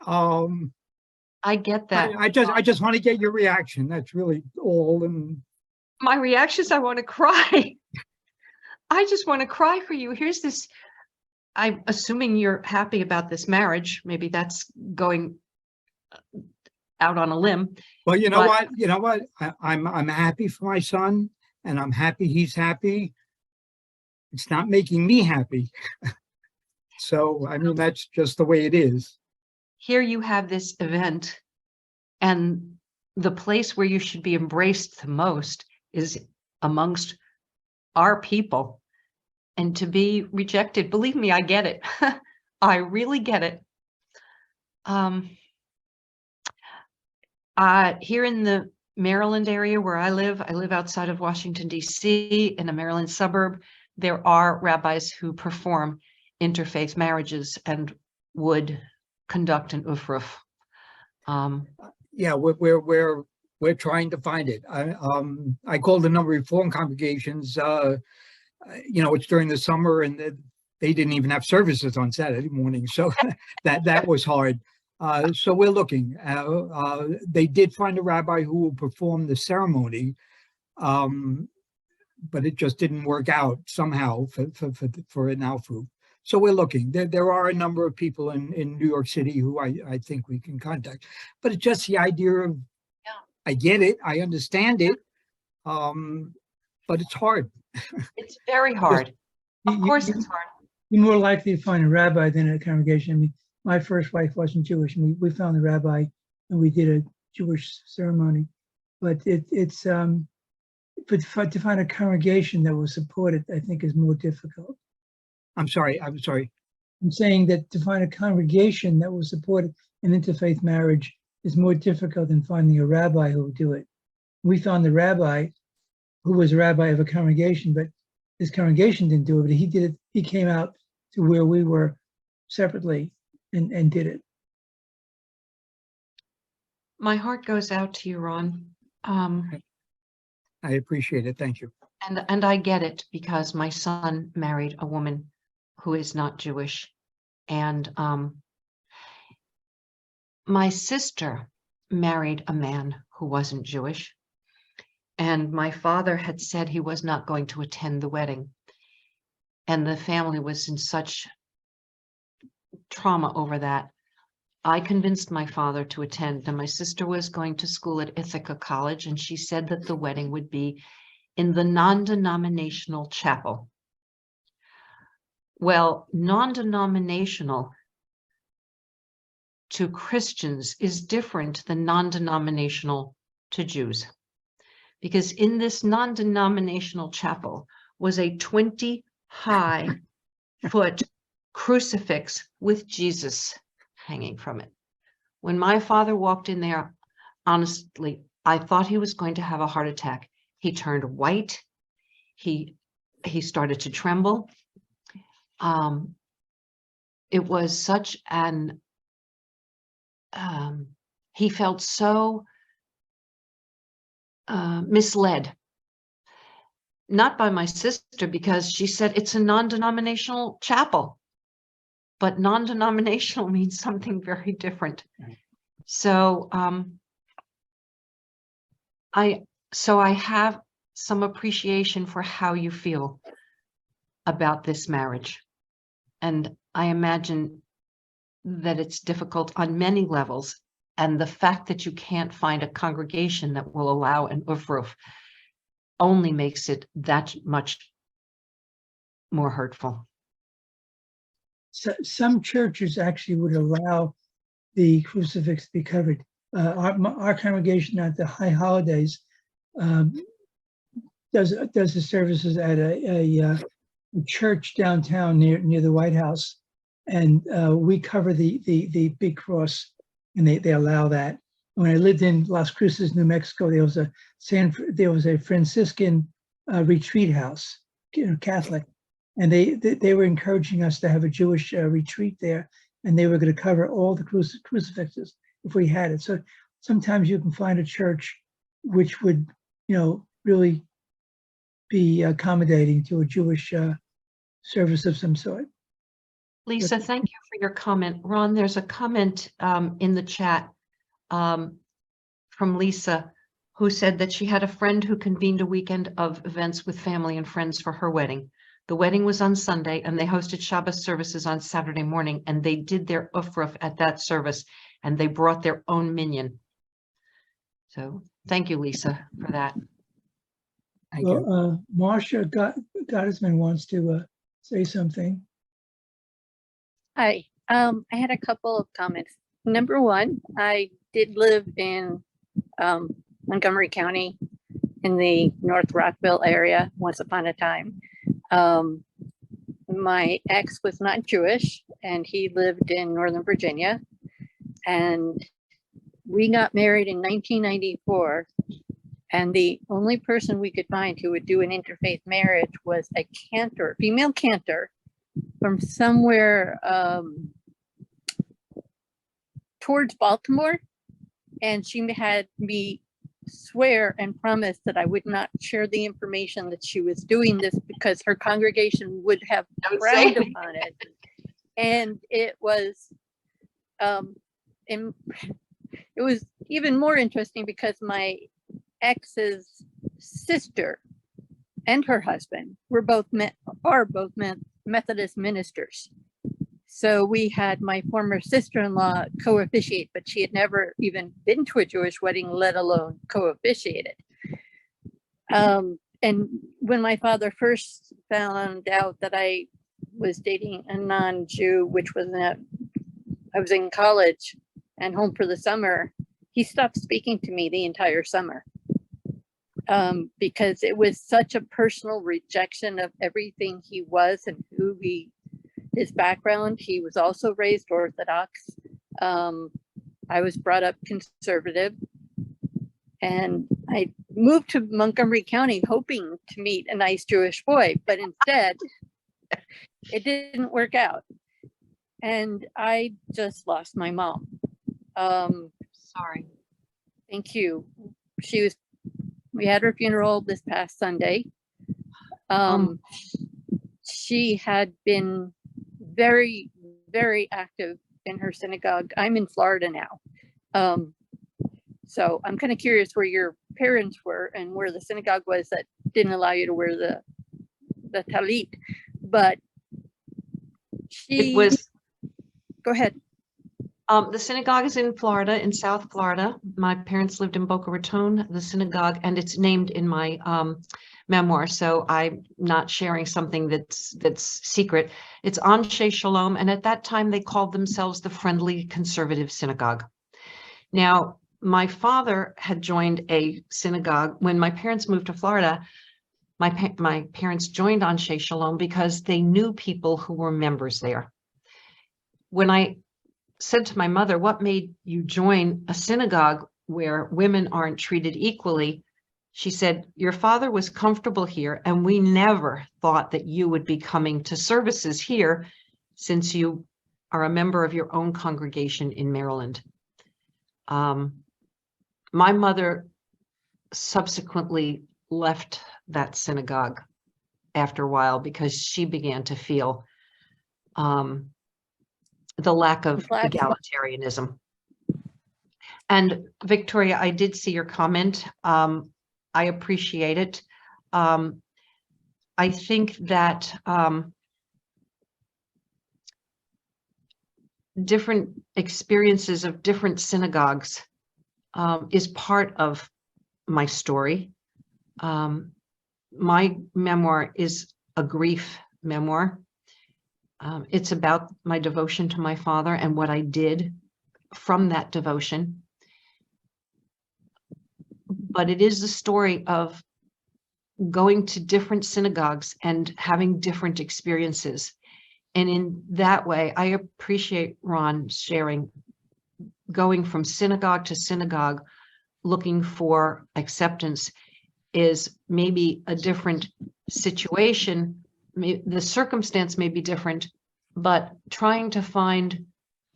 I get that. I just want to get your reaction. That's really all. And my reaction is I want to cry. I just want to cry for you. Here's this. I'm assuming you're happy about this marriage. Maybe that's going out on a limb. Well, you know what? You know what? I'm happy for my son, and I'm happy he's happy. It's not making me happy. So, I mean, that's just the way it is. Here you have this event, and the place where you should be embraced the most is amongst our people. And to be rejected, believe me, I get it. I really get it. Here in the Maryland area where I live outside of Washington, D.C., in a Maryland suburb. There are rabbis who perform interfaith marriages and would conduct an ufruf. Yeah, we're trying to find it. I called a number of Reform congregations. It's during the summer, and they didn't even have services on Saturday morning, so that was hard. So we're looking. They did find a rabbi who will perform the ceremony, but it just didn't work out somehow for an outfit. So we're looking. There are a number of people in New York City who I think we can contact, but it's just the idea of, I get it, I understand it, but it's hard. It's very hard. Of course it's hard. You're more likely to find a rabbi than a congregation. I mean, my first wife wasn't Jewish, and we found the rabbi and we did a Jewish ceremony. But to find a congregation that will support it, I think, is more difficult. I'm sorry. I'm saying that to find a congregation that will support an interfaith marriage is more difficult than finding a rabbi who will do it. We found the rabbi who was a rabbi of a congregation, but his congregation didn't do it, but he did it. He came out to where we were separately and did it. My heart goes out to you, Ron. I appreciate it. Thank you. And I get it, because my son married a woman who is not Jewish. And my sister married a man who wasn't Jewish. And my father had said he was not going to attend the wedding. And the family was in such trauma over that. I convinced my father to attend, and my sister was going to school at Ithaca College, and she said that the wedding would be in the non-denominational chapel. Well, non-denominational to Christians is different than non-denominational to Jews, because in this non-denominational chapel was a 20-foot crucifix with Jesus hanging from it. When my father walked in there, honestly, I thought he was going to have a heart attack. He turned white. He started to tremble. It was such an, he felt so misled. Not by my sister, because she said it's a non-denominational chapel, but non-denominational means something very different. So I have some appreciation for how you feel about this marriage. And I imagine that it's difficult on many levels. And the fact that you can't find a congregation that will allow an ufruf only makes it that much more hurtful. So, some churches actually would allow the crucifix to be covered. Our congregation at the high holidays does the services at a church downtown near the White House, and we cover the big cross, and they allow that. When I lived in Las Cruces, New Mexico, there was a Franciscan retreat house, Catholic, and they were encouraging us to have a Jewish retreat there, and they were going to cover all the crucifixes if we had it. So sometimes you can find a church which would, really be accommodating to a Jewish service of some sort. Lisa, thank you for your comment. Ron, there's a comment in the chat from Lisa, who said that she had a friend who convened a weekend of events with family and friends for her wedding. The wedding was on Sunday, and they hosted Shabbos services on Saturday morning, and they did their ufruf at that service, and they brought their own minyan. So thank you, Lisa, for that. Thank you. Marcia Gottesman wants to say something. Hi, I had a couple of comments. Number one, I did live in Montgomery County in the North Rockville area once upon a time. My ex was not Jewish, and he lived in Northern Virginia, and we got married in 1994, And the only person we could find who would do an interfaith marriage was a cantor, female cantor from somewhere towards Baltimore. And she had me swear and promise that I would not share the information that she was doing this because her congregation would have frowned upon it. And it was it was even more interesting because my ex's sister and her husband were both Methodist ministers. So we had my former sister-in-law co-officiate, but she had never even been to a Jewish wedding, let alone co-officiated. And when my father first found out that I was dating a non-Jew, which was I was in college and home for the summer, he stopped speaking to me the entire summer. Because it was such a personal rejection of everything he was and his background. He was also raised Orthodox. I was brought up conservative, and I moved to Montgomery County hoping to meet a nice Jewish boy, but instead it didn't work out. And I just lost my mom. Sorry. Thank you. We had her funeral this past Sunday. She had been very, very active in her synagogue. I'm in Florida now. So I'm kind of curious where your parents were and where the synagogue was that didn't allow you to wear the talit. But It was, go ahead. the synagogue is in Florida, in South Florida. My parents lived in Boca Raton, the synagogue, and it's named in my memoir. So I'm not sharing something that's secret. It's Anshe Shalom, and at that time they called themselves the Friendly Conservative Synagogue. Now, my father had joined a synagogue when my parents moved to Florida. My parents joined Anshe Shalom because they knew people who were members there. When I said to my mother, what made you join a synagogue where women aren't treated equally? She said, your father was comfortable here, and we never thought that you would be coming to services here since you are a member of your own congregation in Maryland. My mother subsequently left that synagogue after a while because she began to feel the lack of egalitarianism. And Victoria, I did see your comment. I appreciate it. I think that different experiences of different synagogues is part of my story. My memoir is a grief memoir. It's about my devotion to my father and what I did from that devotion. But it is the story of going to different synagogues and having different experiences. And in that way, I appreciate Ron sharing, going from synagogue to synagogue, looking for acceptance is maybe a different situation. The circumstance may be different, but trying to find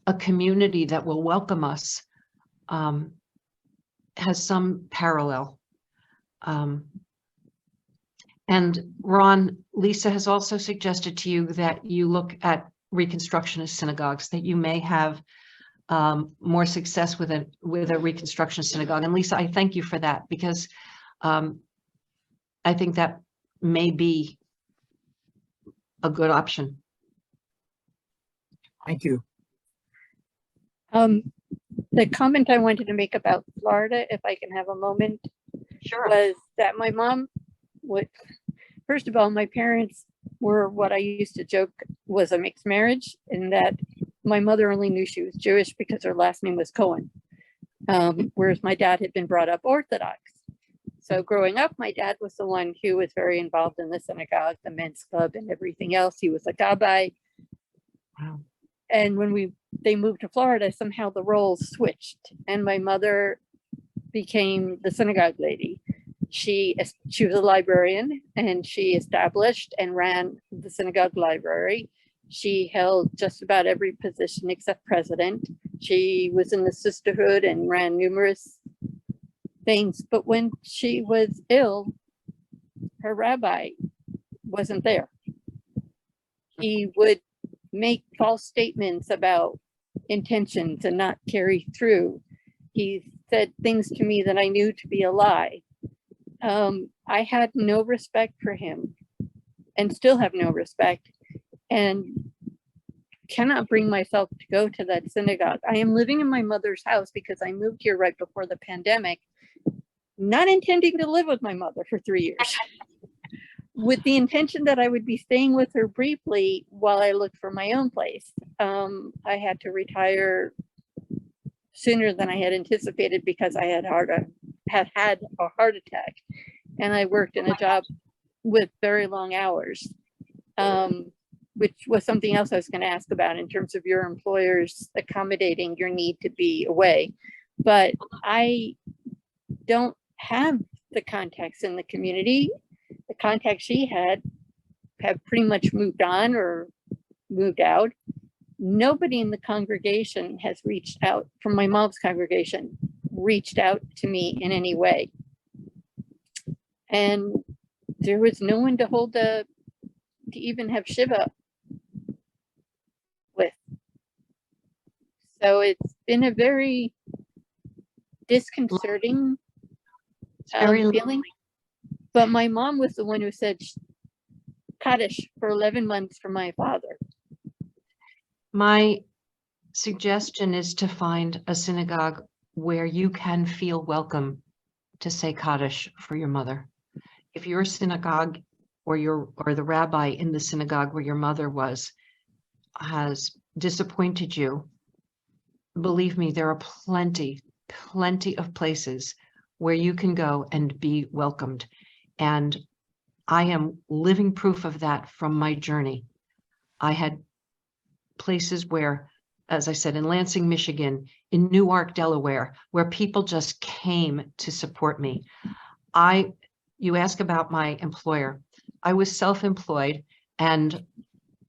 a community that will welcome us has some parallel. And Ron, Lisa has also suggested to you that you look at Reconstructionist synagogues, that you may have more success with a Reconstructionist synagogue. And Lisa, I thank you for that, because I think that may be a good option. Thank you. The comment I wanted to make about Florida, if I can have a moment, Sure. was that my mom would, first of all, my parents were what I used to joke was a mixed marriage, in that my mother only knew she was Jewish because her last name was Cohen, whereas my dad had been brought up Orthodox. So growing up, my dad was the one who was very involved in the synagogue, the men's club, and everything else. He was a gabbai. Wow. And when they moved to Florida, somehow the roles switched, and my mother became the synagogue lady. She was a librarian, and she established and ran the synagogue library. She held just about every position except president. She was in the sisterhood and ran numerous things. But when she was ill, her rabbi wasn't there. He would make false statements about intentions and not carry through. He said things to me that I knew to be a lie. I had no respect for him, and still have no respect, and cannot bring myself to go to that synagogue. I am living in my mother's house because I moved here right before the pandemic, not intending to live with my mother for 3 years, with the intention that I would be staying with her briefly while I looked for my own place. I had to retire sooner than I had anticipated because I had had a heart attack, and I worked in a job with very long hours, which was something else I was going to ask about in terms of your employers accommodating your need to be away. But I don't have the contacts in the community. The contacts she had have pretty much moved on or moved out. Nobody in the congregation has reached out, from my mom's congregation, reached out to me in any way. And there was no one to even have Shiva with. So it's been a very disconcerting feeling. But my mom was the one who said Kaddish for 11 months for my father. My suggestion is to find a synagogue where you can feel welcome to say Kaddish for your mother. If your synagogue or the rabbi in the synagogue where your mother was has disappointed you, believe me, there are plenty of places where you can go and be welcomed. And I am living proof of that from my journey. I had places where, as I said, in Lansing, Michigan, in Newark, Delaware, where people just came to support me. You ask about my employer. I was self-employed, and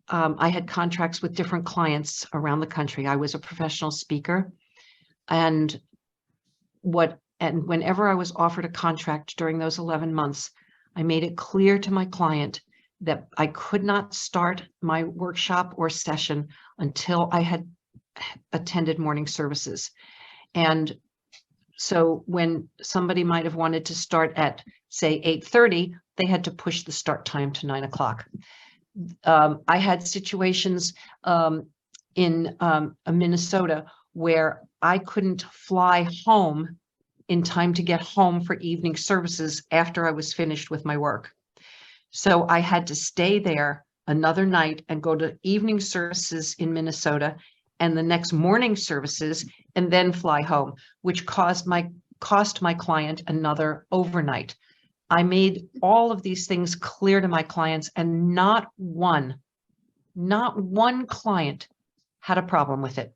I had contracts with different clients around the country. I was a professional speaker, and whenever I was offered a contract during those 11 months, I made it clear to my client that I could not start my workshop or session until I had attended morning services. And so when somebody might have wanted to start at, say, 8:30, they had to push the start time to 9 o'clock. I had situations in Minnesota where I couldn't fly home in time to get home for evening services after I was finished with my work. So I had to stay there another night and go to evening services in Minnesota and the next morning services and then fly home, which cost my client another overnight. I made all of these things clear to my clients, and not one client had a problem with it.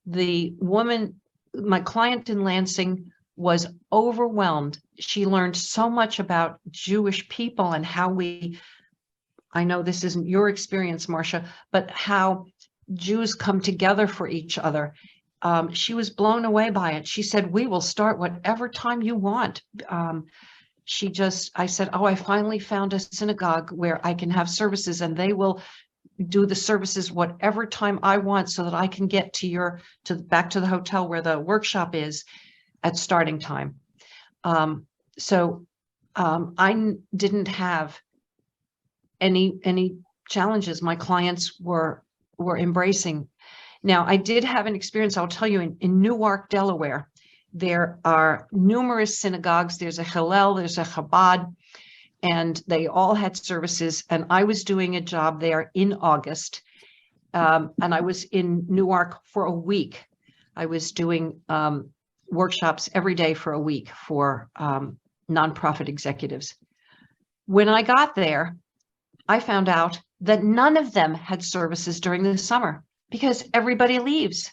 The woman, my client in Lansing, was overwhelmed. She learned so much about Jewish people and how I know this isn't your experience, Marcia, but how Jews come together for each other. She was blown away by it. She said, "We will start whatever time you want." I said, "Oh, I finally found a synagogue where I can have services, and they will do the services whatever time I want so that I can get back to the hotel where the workshop is at starting time." I didn't have any challenges. My clients were embracing. Now, I did have an experience, I'll tell you, in Newark, Delaware. There are numerous synagogues. There's a Hillel, there's a Chabad, and they all had services. And I was doing a job there in August, and I was in Newark for a week. I was doing workshops every day for a week for nonprofit executives. When I got there, I found out that none of them had services during the summer because everybody leaves.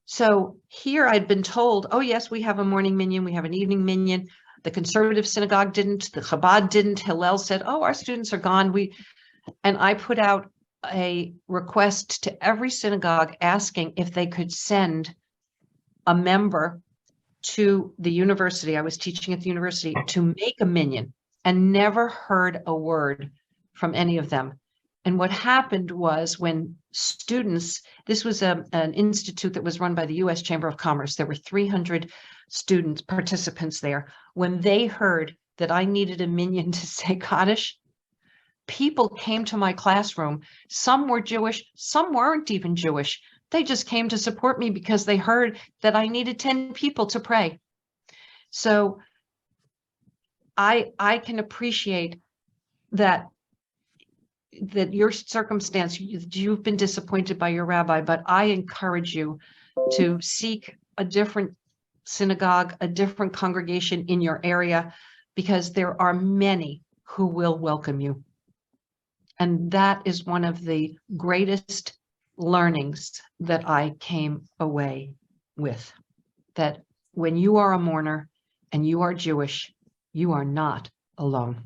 So here I'd been told, "Oh yes, we have a morning minyan, we have an evening minyan." The conservative synagogue didn't, the Chabad didn't. Hillel said, oh, our students are gone. And I put out a request to every synagogue asking if they could send a member to the university. I was teaching at the university to make a minyan, and never heard a word from any of them. And what happened was, when students, this was an institute that was run by the US Chamber of Commerce. There were 300 students, participants there. When they heard that I needed a minyan to say Kaddish, people came to my classroom. Some were Jewish, some weren't even Jewish. They just came to support me because they heard that I needed 10 people to pray. So I can appreciate that your circumstance, you've been disappointed by your rabbi, but I encourage you to seek a different synagogue, a different congregation in your area, because there are many who will welcome you. And that is one of the greatest learnings that I came away with, that when you are a mourner and you are Jewish, you are not alone.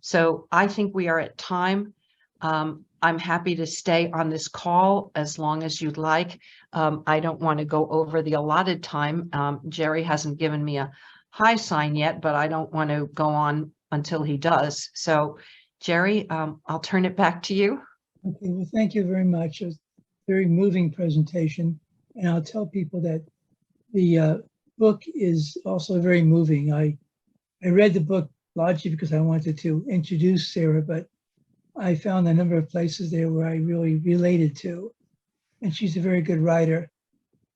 So I think we are at time. I'm happy to stay on this call as long as you'd like. I don't want to go over the allotted time. Jerry hasn't given me a high sign yet, but I don't want to go on until he does. So Jerry, I'll turn it back to you. Okay, well, thank you very much. It was a very moving presentation. And I'll tell people that the book is also very moving. I read the book largely because I wanted to introduce Sarah, but I found a number of places there where I really related to. And she's a very good writer.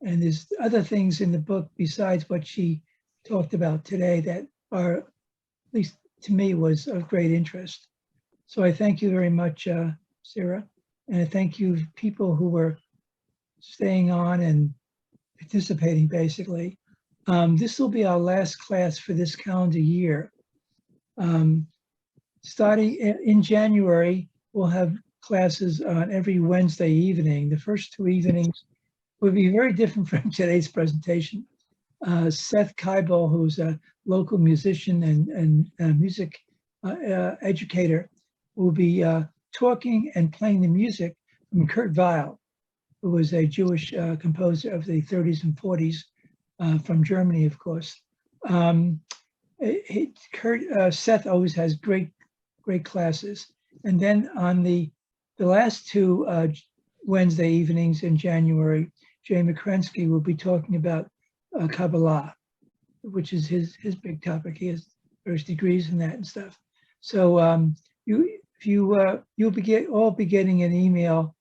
And there's other things in the book besides what she talked about today that are, at least to me, was of great interest. So I thank you very much, Sarah. And I thank you people who were staying on and participating, basically. This will be our last class for this calendar year. Starting in January, we'll have classes on every Wednesday evening. The first 2 evenings will be very different from today's presentation. Seth Keibel, who's a local musician and music educator, will be talking and playing the music from Kurt Weill, who was a Jewish composer of the 30s and 40s from Germany, of course. Seth always has great classes. And then on the last 2 Wednesday evenings in January, Jay McKrensky will be talking about Kabbalah, which is his big topic. He has first degrees in that and stuff. So you'll all be getting an email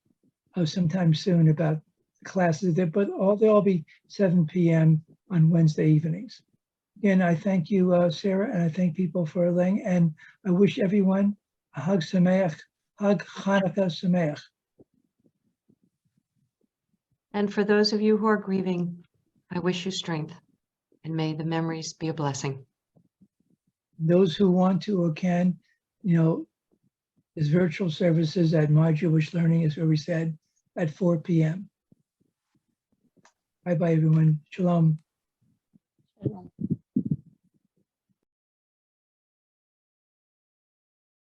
sometime soon about the classes there, but they'll all be 7 p.m. on Wednesday evenings. Again, I thank you, Sarah, and I thank people for laying, and I wish everyone a Hag Sameach, Hag Chanukah Sameach. And for those of you who are grieving, I wish you strength, and may the memories be a blessing. Those who want to or can, there's virtual services at My Jewish Learning, as we said, at 4 p.m. Bye-bye, everyone. Shalom. Shalom.